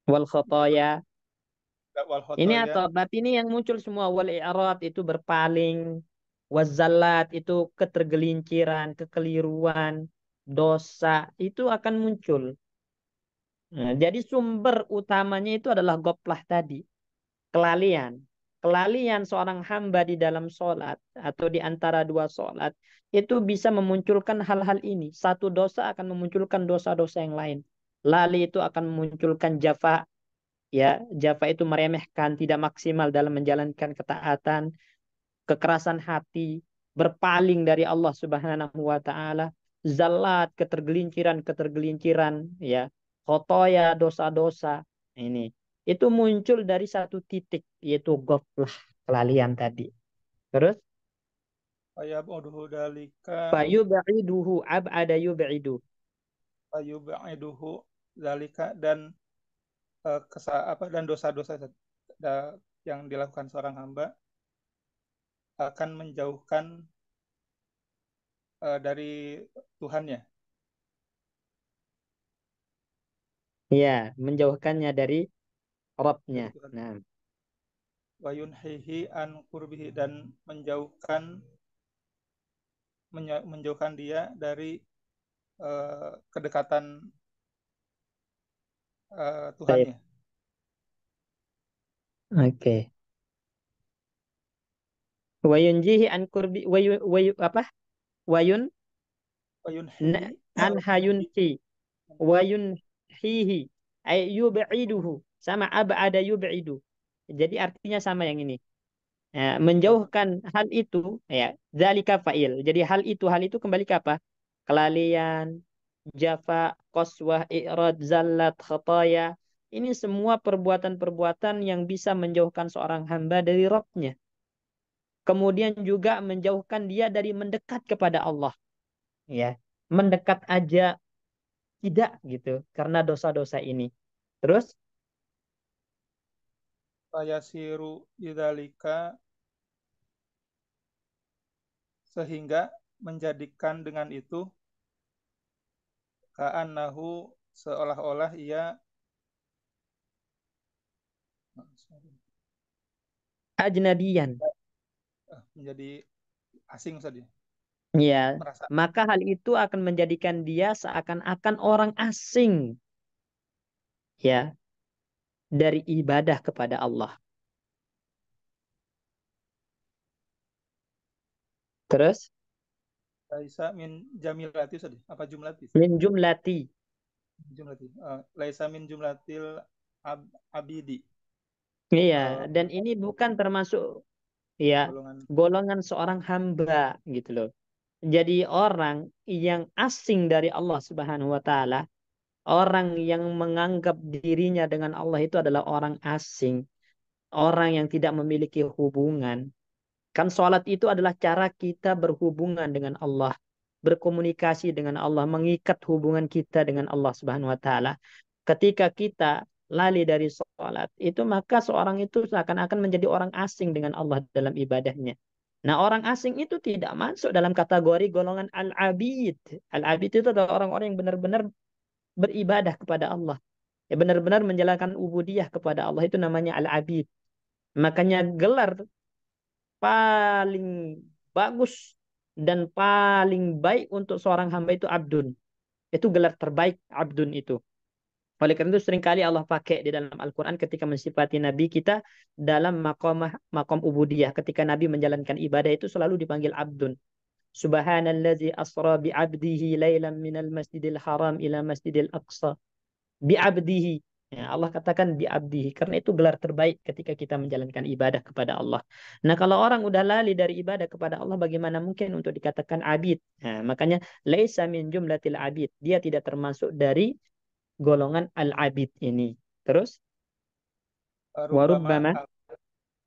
wal khataya. wal Ini khotoya. atau berarti ini yang muncul semua, wal i'rad itu berpaling, wazallat itu ketergelinciran, kekeliruan, dosa itu akan muncul. Nah, jadi sumber utamanya itu adalah goplah tadi, kelalaian. Kelalaian seorang hamba di dalam sholat atau di antara dua sholat itu bisa memunculkan hal-hal ini. Satu dosa akan memunculkan dosa-dosa yang lain. Lali itu akan memunculkan jafa. Ya, jafa itu meremehkan, tidak maksimal dalam menjalankan ketaatan, kekerasan hati, berpaling dari Allah Subhanahu wa taala, zalat, ketergelinciran, ya, khotoya, dosa-dosa. Ini itu muncul dari satu titik, yaitu ghaflah, kelalaian tadi. Terus Fayab'uduhu dalika fayub'iduhu ab'ada yub'idu. fayub'iduhu dalika dan dan dosa-dosa yang dilakukan seorang hamba akan menjauhkan dari Tuhannya. Ya, menjauhkannya dari Dari Rabbnya. Tuhan. Nah, Wa yunhihi an qurbihi dan menjauhkan dia dari kedekatan baik. Tuhannya. Oke. Wayunjihi an kurbi apa? Wayun Wa yunhihi an hayunki wayunhihi ay yub'iduhu, sama ab'ada yub'idu. Jadi artinya sama yang ini. Ya, menjauhkan hal itu, ya, zalika fa'il. Jadi hal itu kembali ke apa? Kelalaian, jafa, qaswah, i'rad, zallat, khataya. Ini semua perbuatan-perbuatan yang bisa menjauhkan seorang hamba dari Rabb-nya. Kemudian juga menjauhkan dia dari mendekat kepada Allah. Ya, mendekat aja tidak gitu karena dosa-dosa ini. Terus fayasiru bidzalika sehingga menjadikan dengan itu ka'annahu seolah-olah ia ajnabiyan. menjadi asing saja, Ya, merasa maka hal itu akan menjadikan dia seakan-akan orang asing, ya, dari ibadah kepada Allah. Terus laisa min jamilati saja apa jumlati min jumlati. jumlati laisa min jumlatil abidi Iya, dan bukan ini bukan termasuk, ya, golongan golongan seorang hamba gitu loh. Jadi orang yang asing dari Allah Subhanahu wa taala, orang yang menganggap dirinya dengan Allah itu adalah orang asing, orang yang tidak memiliki hubungan. Kan sholat itu adalah cara kita berhubungan dengan Allah, berkomunikasi dengan Allah, mengikat hubungan kita dengan Allah Subhanahu wa taala. Ketika kita lali dari sholat, itu maka seorang itu seakan-akan menjadi orang asing dengan Allah dalam ibadahnya. Nah, orang asing itu tidak masuk dalam kategori golongan al-abid. Al-abid itu adalah orang-orang yang benar-benar beribadah kepada Allah. Ya, benar-benar menjalankan ubudiyah kepada Allah, itu namanya al-abid. Makanya gelar paling bagus dan paling baik untuk seorang hamba itu abdun. Itu gelar terbaik abdun itu. Oleh karena itu seringkali Allah pakai di dalam Al-Quran ketika mensifati Nabi kita dalam makom ubudiyah. Ketika Nabi menjalankan ibadah itu selalu dipanggil abdun. Subhanallazi asra bi'abdihi laylan minal masjidil haram ila masjidil aqsa. Bi'abdihi. Ya, Allah katakan bi'abdihi. Karena itu gelar terbaik ketika kita menjalankan ibadah kepada Allah. Nah, kalau orang udah lali dari ibadah kepada Allah, bagaimana mungkin untuk dikatakan abid? Nah, makanya laisa min jumlatil abid. Dia tidak termasuk dari golongan al-abid ini. Terus Warubama warubbama,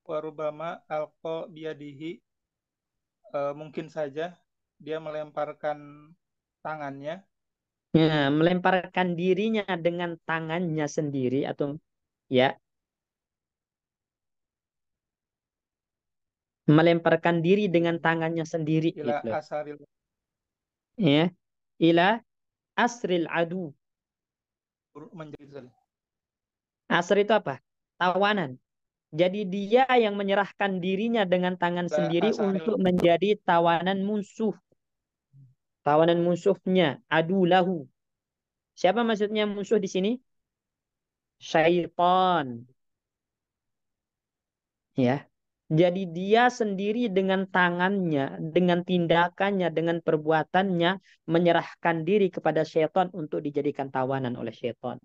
warubama alqa biyadihi, mungkin saja dia melemparkan tangannya, ya, melemparkan dirinya dengan tangannya sendiri atau ya, melemparkan diri dengan tangannya sendiri ila gitu loh. asaril, Ya, ila asril adu. menjadi Asr itu apa? Tawanan. Jadi dia yang menyerahkan dirinya dengan tangan ila sendiri asaril, untuk menjadi tawanan musuh. Tawanan musuhnya, adu lahu. Siapa maksudnya musuh di sini? Syaitan. Ya. Jadi dia sendiri dengan tangannya, dengan tindakannya, dengan perbuatannya menyerahkan diri kepada syaitan untuk dijadikan tawanan oleh syaitan.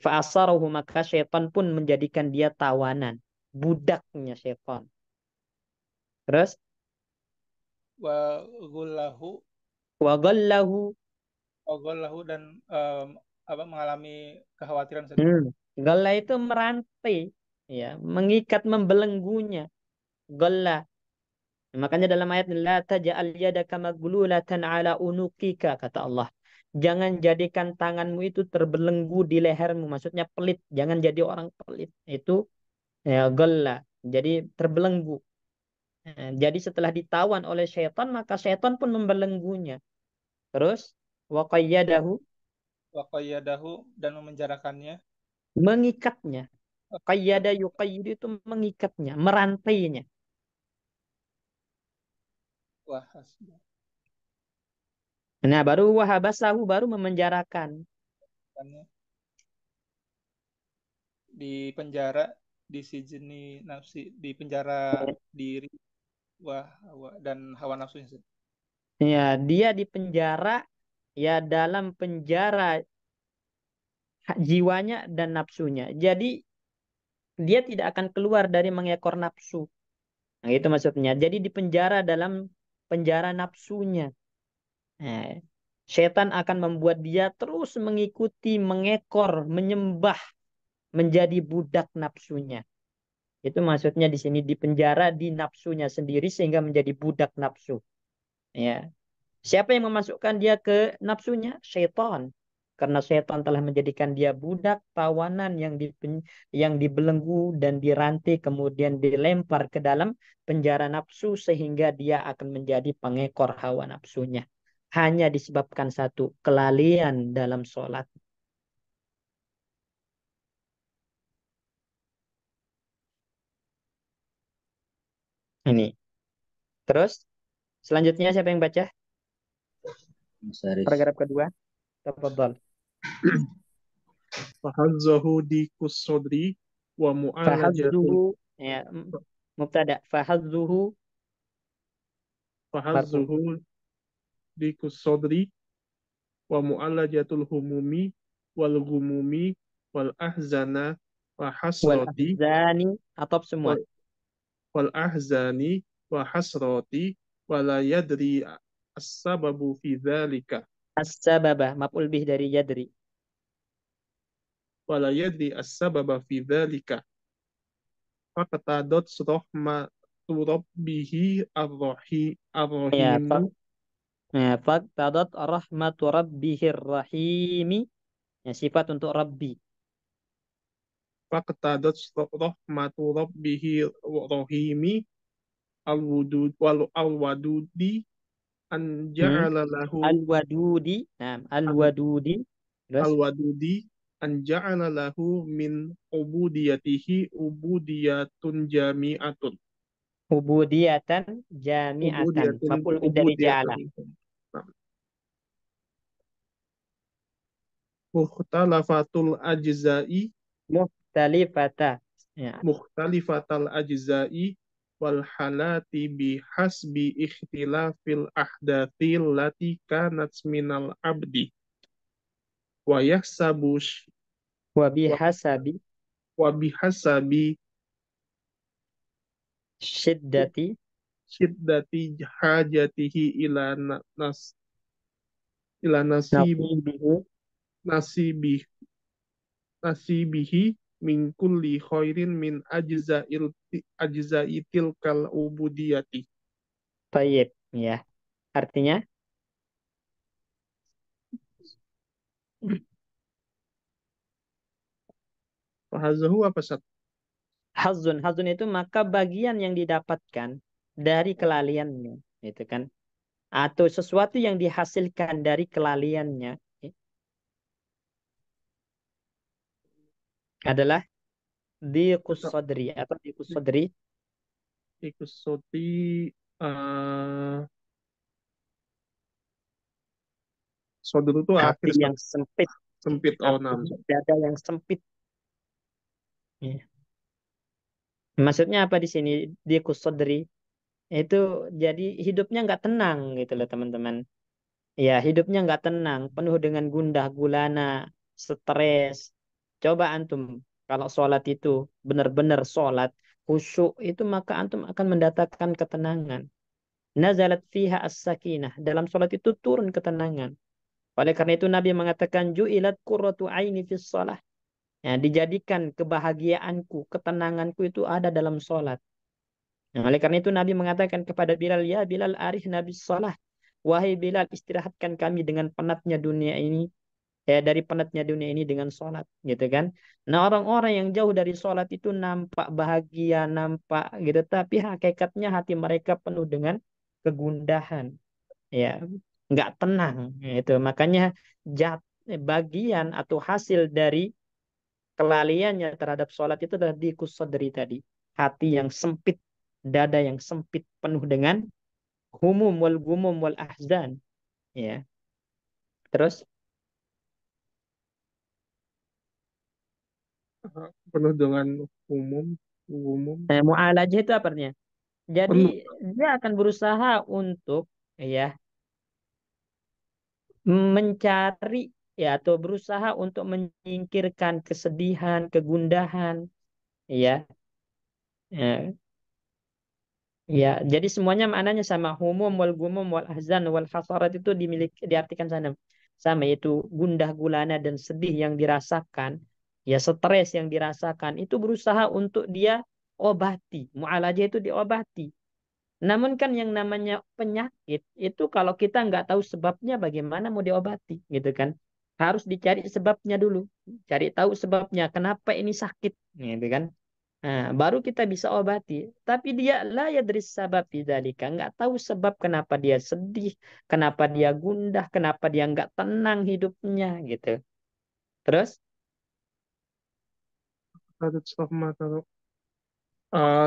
Fa'asarahu, maka syaitan pun menjadikan dia tawanan, budaknya syaitan. Terus wa gullahu, wa ghallahu, dan apa, mengalami kekhawatiran. ghalla itu merantai, ya, mengikat, membelenggunya. Ghalla. Makanya dalam ayat la taj'al yadaka maglulatan ala unuqika, kata Allah. Jangan jadikan tanganmu itu terbelenggu di lehermu. Maksudnya pelit. Jangan jadi orang pelit. Itu ya ghalla. Jadi terbelenggu. Jadi setelah ditawan oleh syaitan, maka syaitan pun membelenggunya. Terus wa qayyadahu, Wa qayyadahu, dan memenjarakannya. mengikatnya. Qayyada yuqayyid itu mengikatnya, merantainya. Wah, hasbun. Nah, baru wahabasahu, baru memenjarakan. Di penjara, di sijni nafsi, di penjara diri, dan hawa nafsunya. Ya, dia di penjara, ya, dalam penjara jiwanya dan nafsunya. Jadi dia tidak akan keluar dari mengekor nafsu. Nah, itu maksudnya. Jadi di penjara dalam penjara nafsunya. Nah, setan akan membuat dia terus mengikuti, mengekor, menyembah, menjadi budak nafsunya. Itu maksudnya di sini, di penjara di nafsunya sendiri sehingga menjadi budak nafsu. Ya. Siapa yang memasukkan dia ke nafsunya? Syaitan. Karena syaitan telah menjadikan dia budak, tawanan yang dibelenggu dan dirantai, kemudian dilempar ke dalam penjara nafsu sehingga dia akan menjadi pengekor hawa nafsunya. Hanya disebabkan satu, kelalaian dalam sholat. Ini. Terus, selanjutnya siapa yang baca? Mas Haris. Paragraf kedua. Tafadhal. Fahazzahu di kusodri wa mu'alajatul Fahazzuhu, ya, mubtada. Fahazzuhu, marfu. fahazzuhu di kusodri wa mu'alajatul humumi wal gumumi wal ahzana wa Wal hasrati ahzani, atop semua. wal, wal ahzani wa hasrati wa la yadri as-sababu fi dzalika As-sababa, maf'ul bih dari yadri. wa la yadri as-sababa fi dzalika faqtadot rahmatu rabbihi Ya, ar-rahimu faqtadat rahmatu rabbihir rahimi Ya, sifat untuk Rabbi. Faqtadat rahmatu rabbihi rahimi al-wadudi an Hmm. ja'ala lahu Al-Wadudi. Nah, Al-Wadudi. Terus al-wadudi an ja'ala lahu min ubudiyatihi ubudiyatun jami'atun. ubudiyatan jami'atan. Ubudiyatun Maf'ul min dari ubudiyatun ja'ala. mukhtalafatul ajza'i Mukhtalifata. Ya. mukhtalifatal ajza'i wal halati bihasbi ikhtilafil ahdathil lati kanat minal abdi wa yahsabu Wa wa bihasabi wa bihasabi syiddati syiddati hajatihi ila nasibihi nasibi nasibihi min kulli khairin min ajza'i tilkal ubudiyati. tayyib. Ya. Artinya Fahazahu apa sat? hazun. Hazun itu maka bagian yang didapatkan dari kelaliannya. Itu kan. Atau sesuatu yang dihasilkan dari kelaliannya adalah diqus sadri atau diqus sadri, Ikusoti uh, sodru itu akhir hati yang sempit, sempit hati nam. dada yang sempit. Ya. Maksudnya apa di sini diqus sadri? Itu jadi hidupnya nggak tenang gitu loh teman-teman. Ya, hidupnya nggak tenang, penuh dengan gundah gulana, stres. Coba antum kalau sholat itu benar-benar sholat khusyuk itu maka antum akan mendatangkan ketenangan. Nazalat fiha as-sakinah. Dalam sholat itu turun ketenangan. Oleh karena itu Nabi mengatakan ju'ilat qurratu aini fis shalah. Ya, dijadikan kebahagiaanku, ketenanganku itu ada dalam sholat. Nah, oleh karena itu Nabi mengatakan kepada Bilal, ya Bilal arih Nabi sholat. Wahai Bilal, istirahatkan kami dengan penatnya dunia ini, dari penatnya dunia ini dengan sholat, gitu kan? Nah, orang-orang yang jauh dari sholat itu nampak bahagia, nampak gitu, tapi hakikatnya hati mereka penuh dengan kegundahan, ya, nggak tenang, itu. Makanya jat, bagian atau hasil dari kelalaiannya terhadap sholat itu adalah dikus sadri tadi, hati yang sempit, dada yang sempit, penuh dengan humum wal gumum wal ahzan, ya. Terus Penuh dengan umum umum mu'alajah itu apa artinya? Jadi penuh dia akan berusaha untuk ya mencari ya atau berusaha untuk menyingkirkan kesedihan, kegundahan, ya. Ya, ya, jadi semuanya maknanya sama, humum wal gumum wal ahzan wal hasarat itu dimiliki diartikan sana sama, yaitu gundah gulana dan sedih yang dirasakan, ya stres yang dirasakan itu berusaha untuk dia obati. Mu'alajah itu diobati. Namun kan yang namanya penyakit itu kalau kita nggak tahu sebabnya bagaimana mau diobati gitu kan. Harus dicari sebabnya dulu. Cari tahu sebabnya kenapa ini sakit gitu kan. Nah, baru kita bisa obati. Tapi dia la yadris sabab bidzalika, nggak tahu sebab kenapa dia sedih, kenapa dia gundah, kenapa dia nggak tenang hidupnya gitu. Terus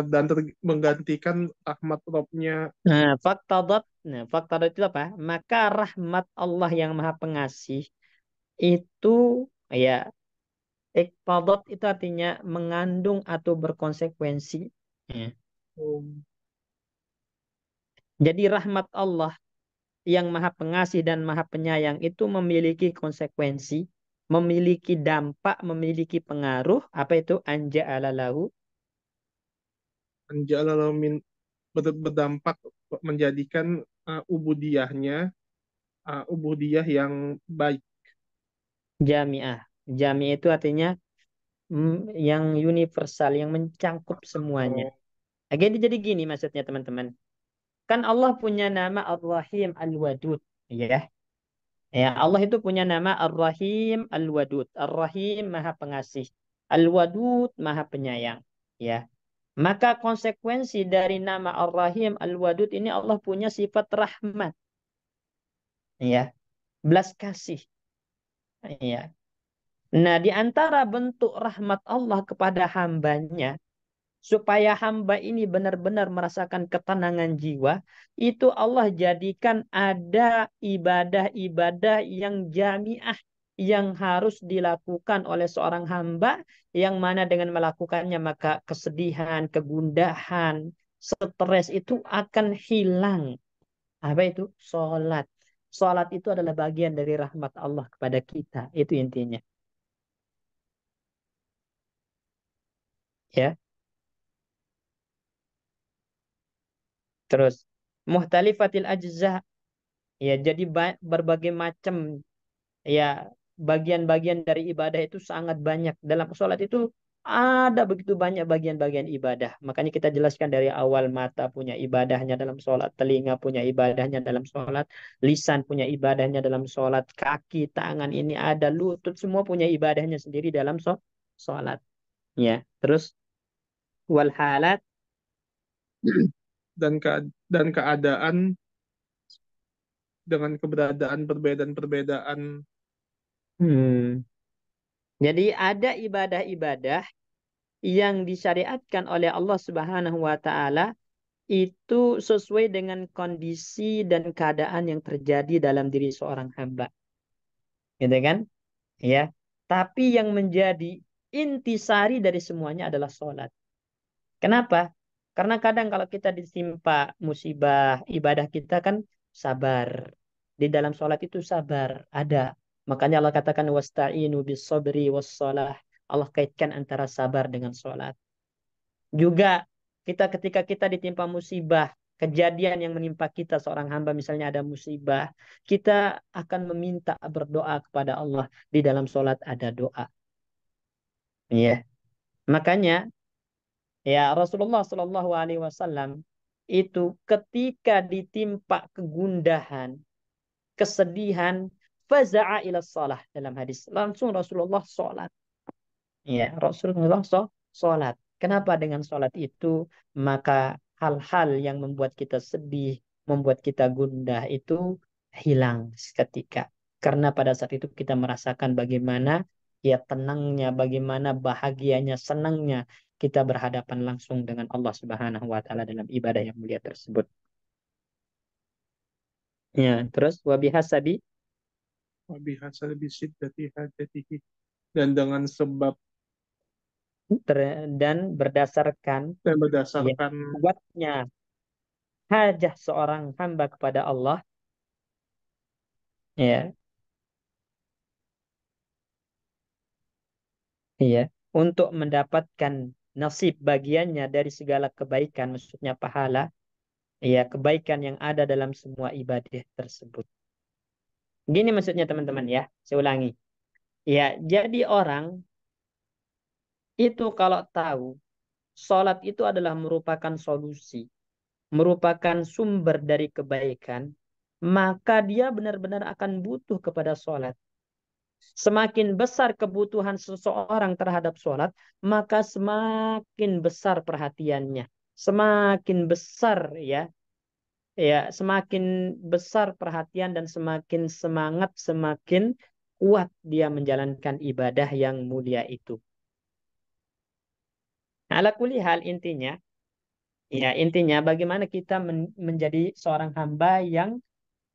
dan menggantikan rahmat Robnya faktadat itu apa? Maka rahmat Allah yang Maha Pengasih itu ya iqtadat itu artinya mengandung atau berkonsekuensi. Ya. Jadi rahmat Allah yang Maha Pengasih dan Maha Penyayang itu memiliki konsekuensi, memiliki dampak, memiliki pengaruh. Apa itu? Anja'alalahu. min berdampak menjadikan ubudiyahnya ubudiyah yang baik. Jami'ah. Jami'ah itu artinya yang universal, yang mencangkup semuanya. Oh, Oke, jadi gini maksudnya teman-teman. Kan Allah punya nama Ar-Rahim Al-Wadud. Ya. Ya, Allah itu punya nama Ar-Rahim, Al-Wadud. Ar-Rahim Maha Pengasih, Al-Wadud Maha Penyayang. Ya, maka konsekuensi dari nama Ar-Rahim, Al-Wadud ini Allah punya sifat rahmat. Ya, belas kasih. Ya. Nah, di antara bentuk rahmat Allah kepada hambanya, supaya hamba ini benar-benar merasakan ketenangan jiwa, itu Allah jadikan ada ibadah-ibadah yang jamiah yang harus dilakukan oleh seorang hamba, yang mana dengan melakukannya maka kesedihan, kegundahan, stres itu akan hilang. Apa itu? Sholat. Sholat itu adalah bagian dari rahmat Allah kepada kita. Itu intinya. Ya. Terus muhtalifatil ajza, ya, jadi berbagai macam, ya, bagian-bagian dari ibadah itu sangat banyak. Dalam sholat itu ada begitu banyak bagian-bagian ibadah. Makanya kita jelaskan dari awal, mata punya ibadahnya dalam sholat, telinga punya ibadahnya dalam sholat, lisan punya ibadahnya dalam sholat, kaki, tangan ini ada, lutut, semua punya ibadahnya sendiri dalam sholat. Ya, terus wal halat. dan keadaan dengan keberadaan perbedaan-perbedaan. Jadi ada ibadah-ibadah yang disyariatkan oleh Allah Subhanahu wa taala itu sesuai dengan kondisi dan keadaan yang terjadi dalam diri seorang hamba. Gitu kan? Ya. Tapi yang menjadi intisari dari semuanya adalah sholat. Kenapa? Karena kadang kalau kita ditimpa musibah, ibadah kita kan sabar. Di dalam sholat itu sabar, ada. Makanya Allah katakan wasta'inu bis sabri was shalah. Allah kaitkan antara sabar dengan sholat. Juga kita ketika kita ditimpa musibah, kejadian yang menimpa kita seorang hamba misalnya ada musibah, kita akan meminta berdoa kepada Allah. Di dalam sholat ada doa. Iya. Makanya ya Rasulullah Shallallahu Alaihi Wasallam itu ketika ditimpa kegundahan, kesedihan, faza'a ila salah dalam hadis. Langsung Rasulullah sholat. Ya, Rasulullah sholat. Kenapa dengan sholat itu? Maka hal-hal yang membuat kita sedih, membuat kita gundah itu hilang seketika. Karena pada saat itu kita merasakan bagaimana ya tenangnya, bagaimana bahagianya, senangnya kita berhadapan langsung dengan Allah Subhanahu wa taala dalam ibadah yang mulia tersebut. Ya, terus wabihasabi, Wabihasal bisiddati hajatihi, dan dengan sebab dan berdasarkan dan ya berdasarkan kuatnya hajah seorang hamba kepada Allah, ya, ya, untuk mendapatkan nasib bagiannya dari segala kebaikan, maksudnya pahala, ya, kebaikan yang ada dalam semua ibadah tersebut. Gini maksudnya teman-teman ya, saya ulangi. Ya, jadi orang itu kalau tahu sholat itu adalah merupakan solusi, merupakan sumber dari kebaikan, maka dia benar-benar akan butuh kepada sholat. Semakin besar kebutuhan seseorang terhadap sholat, maka semakin besar perhatiannya. Semakin besar ya, semakin besar perhatian dan semakin semangat, semakin kuat dia menjalankan ibadah yang mulia itu. Ala kulli hal intinya, ya intinya bagaimana kita menjadi seorang hamba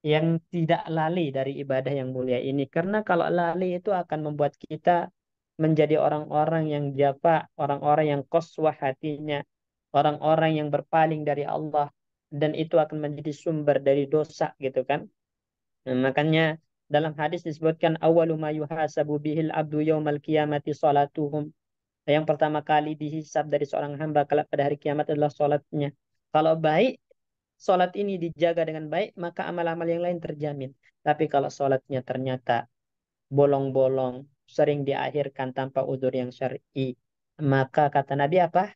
yang tidak lalai dari ibadah yang mulia ini. Karena kalau lalai itu akan membuat kita menjadi orang-orang yang jafa, orang-orang yang qaswah hatinya, orang-orang yang berpaling dari Allah, dan itu akan menjadi sumber dari dosa gitu kan. Nah, makanya dalam hadis disebutkan awwalu ma yuhasabu bihil abdu yaumal qiyamati salatuhum. Yang pertama kali dihisab dari seorang hamba pada hari kiamat adalah salatnya. Kalau baik, salat ini dijaga dengan baik, maka amal-amal yang lain terjamin. Tapi kalau salatnya ternyata bolong-bolong, sering diakhirkan tanpa udzur yang syar'i, maka kata Nabi apa?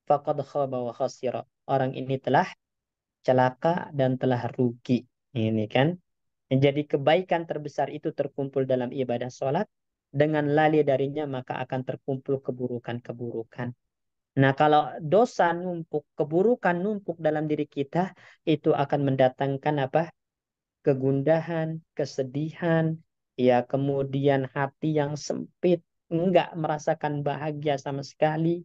Faqad khaba wa khasira. Orang ini telah celaka dan telah rugi. Ini kan. Jadi kebaikan terbesar itu terkumpul dalam ibadah sholat. Dengan lalai darinya maka akan terkumpul keburukan-keburukan. Nah, kalau dosa numpuk, keburukan numpuk dalam diri kita, itu akan mendatangkan apa? Kegundahan, kesedihan, ya kemudian hati yang sempit, enggak merasakan bahagia sama sekali,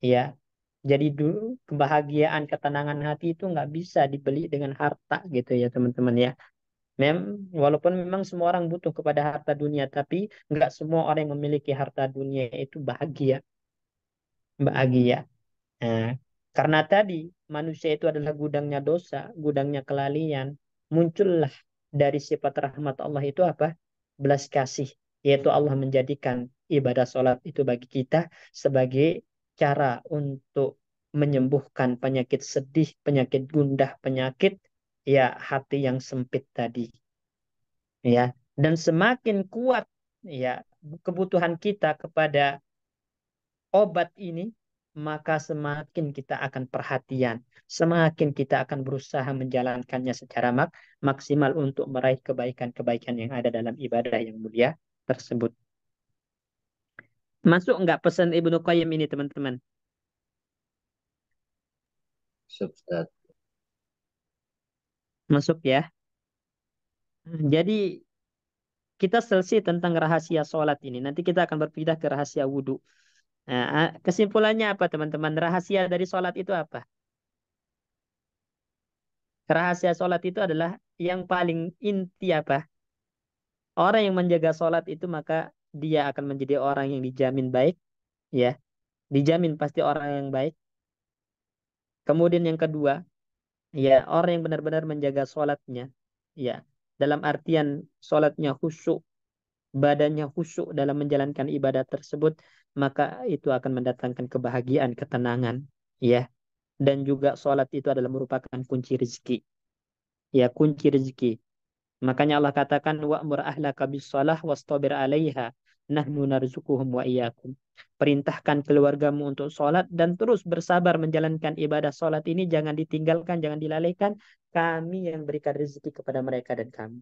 ya. Jadi dulu kebahagiaan, ketenangan hati itu nggak bisa dibeli dengan harta gitu ya teman-teman ya. Walaupun memang semua orang butuh kepada harta dunia, tapi nggak semua orang yang memiliki harta dunia itu bahagia. Bahagia. Nah, karena tadi manusia itu adalah gudangnya dosa, gudangnya kelalaian, muncullah dari sifat rahmat Allah itu apa? Belas kasih, yaitu Allah menjadikan ibadah sholat itu bagi kita sebagai cara untuk menyembuhkan penyakit sedih, penyakit gundah, penyakit ya hati yang sempit tadi, ya. Dan semakin kuat ya kebutuhan kita kepada obat ini, maka semakin kita akan perhatian, semakin kita akan berusaha menjalankannya secara maksimal untuk meraih kebaikan-kebaikan yang ada dalam ibadah yang mulia tersebut. Masuk nggak pesan Ibnu Qayyim ini, teman-teman? Ustaz. Masuk ya. Jadi kita selesai tentang rahasia sholat ini. Nanti kita akan berpindah ke rahasia wudhu. Nah, kesimpulannya apa, teman-teman? Rahasia dari sholat itu apa? Rahasia sholat itu adalah yang paling inti apa? Orang yang menjaga sholat itu maka dia akan menjadi orang yang dijamin baik, ya, dijamin pasti orang yang baik. Kemudian yang kedua, ya, orang yang benar-benar menjaga sholatnya, ya, dalam artian sholatnya khusyuk, badannya khusyuk dalam menjalankan ibadah tersebut, maka itu akan mendatangkan kebahagiaan, ketenangan, ya. Dan juga sholat itu adalah merupakan kunci rezeki, ya, kunci rezeki. Makanya Allah katakan wa'mur ahlaka bis-shalah wastabir 'alaiha nahnu narzuquhum wa iyyakum. Perintahkan keluargamu untuk sholat dan terus bersabar menjalankan ibadah sholat ini, jangan ditinggalkan, jangan dilalaikan. Kami yang berikan rezeki kepada mereka dan kamu.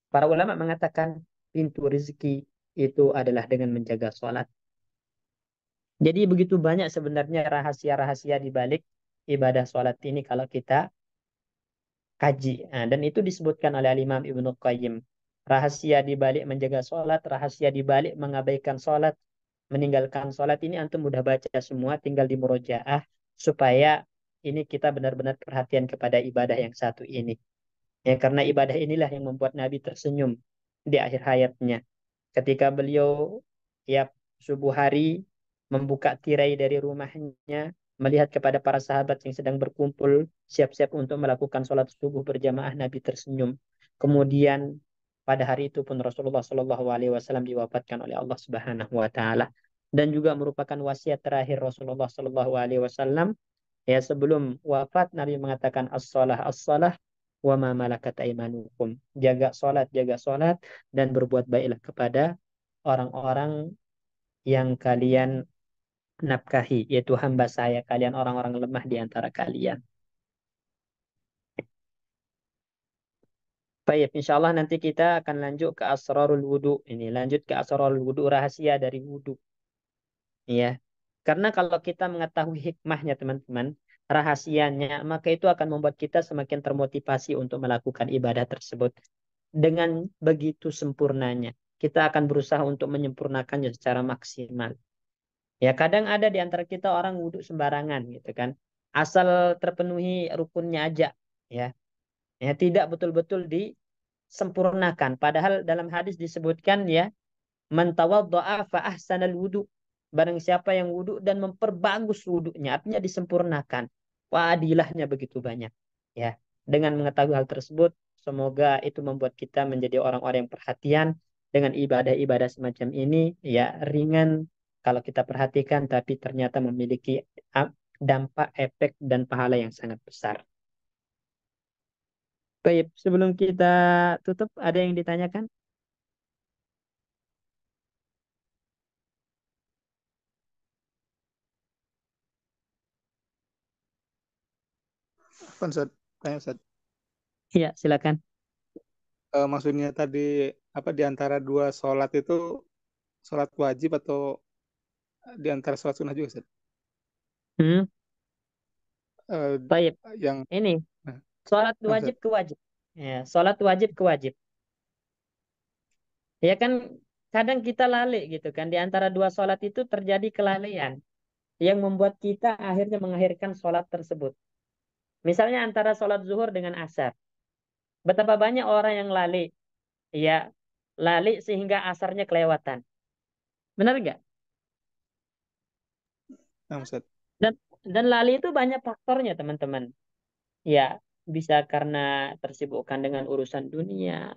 Para ulama mengatakan pintu rezeki itu adalah dengan menjaga sholat. Jadi begitu banyak sebenarnya rahasia-rahasia di balik ibadah sholat ini kalau kita kaji. Nah, dan itu disebutkan oleh Imam Ibnu Qayyim. Rahasia di balik menjaga sholat, rahasia di balik mengabaikan sholat, meninggalkan sholat ini antum mudah baca semua, tinggal di murojaah supaya ini kita benar-benar perhatian kepada ibadah yang satu ini. Ya, karena ibadah inilah yang membuat Nabi tersenyum di akhir hayatnya. Ketika beliau ya subuh hari membuka tirai dari rumahnya, melihat kepada para sahabat yang sedang berkumpul siap-siap untuk melakukan sholat subuh berjamaah, Nabi tersenyum. Kemudian pada hari itu pun Rasulullah Shallallahu Alaihi Wasallam diwafatkan oleh Allah Subhanahu Wa Taala, dan juga merupakan wasiat terakhir Rasulullah Shallallahu Alaihi Wasallam. Ya, sebelum wafat Nabi mengatakan as-salah as-salah wa ma malakat aimanukum. Jaga salat dan berbuat baiklah kepada orang-orang yang kalian nafkahi, yaitu hamba saya, kalian orang-orang lemah di antara kalian. Baik, insya Allah nanti kita akan lanjut ke asrarul wudu. Ini lanjut ke asrarul wudu, rahasia dari wudu. Ya, karena kalau kita mengetahui hikmahnya teman-teman, rahasianya, maka itu akan membuat kita semakin termotivasi untuk melakukan ibadah tersebut. Dengan begitu sempurnanya, kita akan berusaha untuk menyempurnakannya secara maksimal. Ya, kadang ada di antara kita orang wudhu sembarangan gitu kan. Asal terpenuhi rukunnya aja, ya. Ya, tidak betul-betul disempurnakan. Padahal dalam hadis disebutkan ya, man tawaddo'a fa ahsanal wudu. Barang siapa yang wudu dan memperbagus wudunya, artinya disempurnakan. Wadilahnya begitu banyak. Ya, dengan mengetahui hal tersebut, semoga itu membuat kita menjadi orang-orang yang perhatian dengan ibadah-ibadah semacam ini. Ya, ringan kalau kita perhatikan, tapi ternyata memiliki dampak, efek, dan pahala yang sangat besar. Baik, sebelum kita tutup, ada yang ditanyakan? Apa Ustaz? Tanya Ustaz. Iya, silakan. maksudnya tadi apa di antara dua sholat itu sholat wajib atau di antara sholat sunnah juga Ustaz? Hmm, Eh, baik. yang Ini nah, sholat Ustaz. wajib ke wajib. Ya, sholat wajib ke wajib. Ya kan kadang kita lalai gitu kan. Di antara dua sholat itu terjadi kelalaian yang membuat kita akhirnya mengakhirkan sholat tersebut. Misalnya antara sholat zuhur dengan asar. Betapa banyak orang yang lalai. Ya, lalai sehingga asarnya kelewatan. Benar nggak? Nah, Ustaz. Dan dan lalai itu banyak faktornya teman-teman. Ya, bisa karena tersibukkan dengan urusan dunia.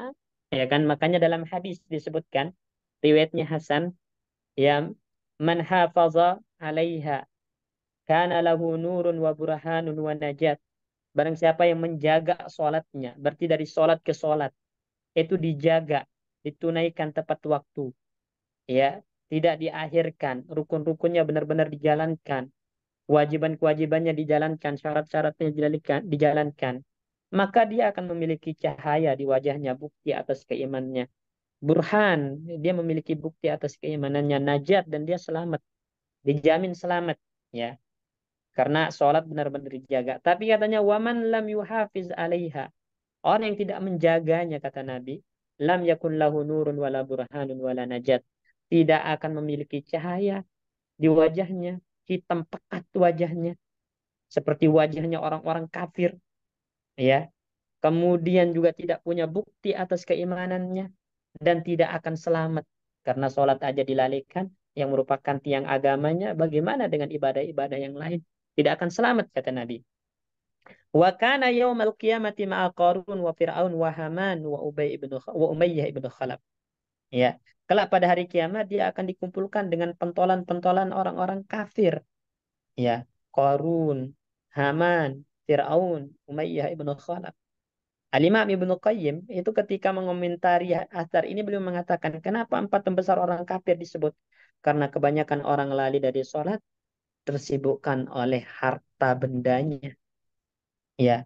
Ya kan, makanya dalam hadis disebutkan riwayatnya Hasan, ya, man hafaza 'alaiha kana lahu nurun wa burhanun wa najat. Barang siapa yang menjaga sholatnya, berarti dari sholat ke sholat itu dijaga, ditunaikan tepat waktu, ya, tidak diakhirkan, rukun-rukunnya benar-benar dijalankan, kewajiban-kewajibannya dijalankan, syarat-syaratnya dijalankan, maka dia akan memiliki cahaya di wajahnya, bukti atas keimanannya. Burhan, dia memiliki bukti atas keimanannya, najat, dan dia selamat, dijamin selamat, ya, karena sholat benar-benar dijaga. Tapi katanya waman lam yuhafiz 'alaiha, orang yang tidak menjaganya, kata Nabi, lam yakun lahu nurun wala burhanun wala najat, tidak akan memiliki cahaya di wajahnya, hitam pekat wajahnya, seperti wajahnya orang-orang kafir, ya. Kemudian juga tidak punya bukti atas keimanannya dan tidak akan selamat karena sholat aja dilalaikan yang merupakan tiang agamanya. Bagaimana dengan ibadah-ibadah yang lain? Tidak akan selamat, kata Nabi. Wa kana yaumal qiyamati ma'a Qarun wa Fir'aun wa Haman wa Umayyah ibnu Khalaf. Ya, kelak pada hari kiamat dia akan dikumpulkan dengan pentolan-pentolan orang-orang kafir. Ya, Qarun, Haman, Fir'aun, Umayyah ibnu Khalaf. Al-Imam Ibnu Qayyim itu ketika mengomentari asar ini beliau mengatakan, kenapa empat terbesar orang kafir disebut? Karena kebanyakan orang lalai dari sholat tersibukkan oleh harta bendanya. Ya,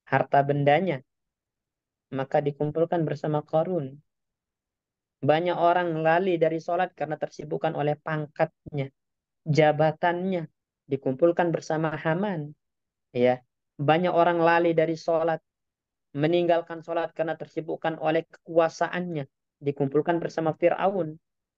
harta bendanya. Maka dikumpulkan bersama Qarun. Banyak orang lalai dari sholat karena tersibukkan oleh pangkatnya, jabatannya. Dikumpulkan bersama Haman. Ya, banyak orang lalai dari sholat, meninggalkan sholat karena tersibukkan oleh kekuasaannya, dikumpulkan bersama Fir'aun.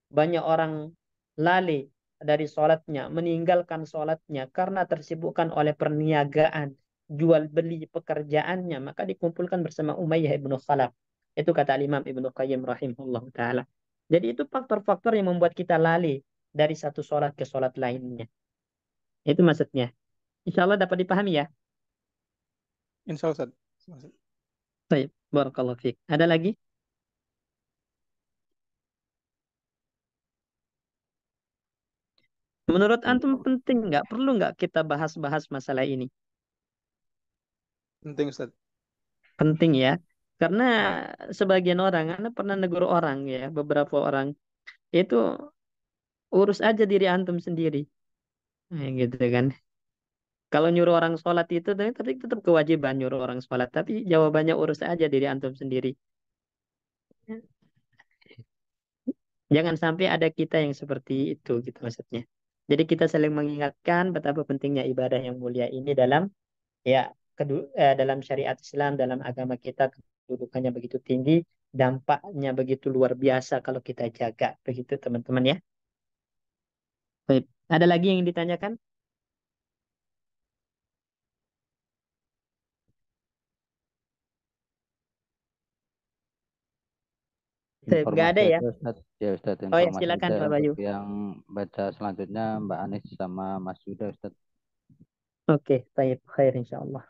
Banyak orang lalai dari sholatnya, meninggalkan sholatnya karena tersibukkan oleh perniagaan, jual beli pekerjaannya, maka dikumpulkan bersama Umayyah ibnu Khalaf. Itu kata Imam Ibnu Qayyim rahimahullah ta'ala. Jadi itu faktor-faktor yang membuat kita lalai dari satu sholat ke sholat lainnya. Itu maksudnya. Insya Allah dapat dipahami ya. Insya Allah, Ustaz. Baik, barakallahu fiik. Ada lagi? Menurut antum penting nggak? Perlu nggak kita bahas-bahas masalah ini? Penting Ustaz. Penting ya. Karena sebagian orang, Anda pernah negur orang ya, beberapa orang, itu urus aja diri antum sendiri. Nah, gitu kan. Kalau nyuruh orang sholat itu, tapi tetap kewajiban nyuruh orang sholat. Tapi jawabannya urus aja diri antum sendiri. Jangan sampai ada kita yang seperti itu, gitu maksudnya. Jadi kita saling mengingatkan betapa pentingnya ibadah yang mulia ini dalam, ya, dalam syariat Islam, dalam agama kita, kedudukannya begitu tinggi, dampaknya begitu luar biasa kalau kita jaga. Begitu teman-teman ya. Baik. Ada lagi yang ditanyakan? Baik, nggak Informasi ada ya? aja Ustaz. Ya Ustaz, Oh ya, informasi silakan aja Pak untuk Bayu. yang baca selanjutnya Mbak Anis sama Mas Yuda Ustaz. Oke, baik, khair insyaallah.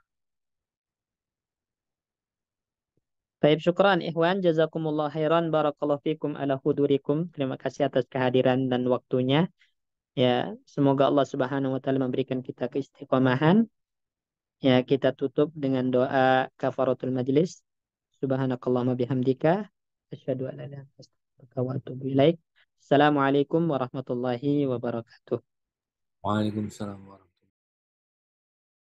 Baik, syukran ikhwan, jazakumullah khairan, barakallahu fikum ala hudurikum. Terima kasih atas kehadiran dan waktunya. Ya, semoga Allah Subhanahu wa taala memberikan kita keistiqomahan. Ya, kita tutup dengan doa kafaratul majlis. Subhanakallahumma bihamdika asyhadu an la ilaha illa anta astaghfiruka wa atubu ilaik. Assalamualaikum warahmatullahi wabarakatuh. Waalaikumsalam warahmatullahi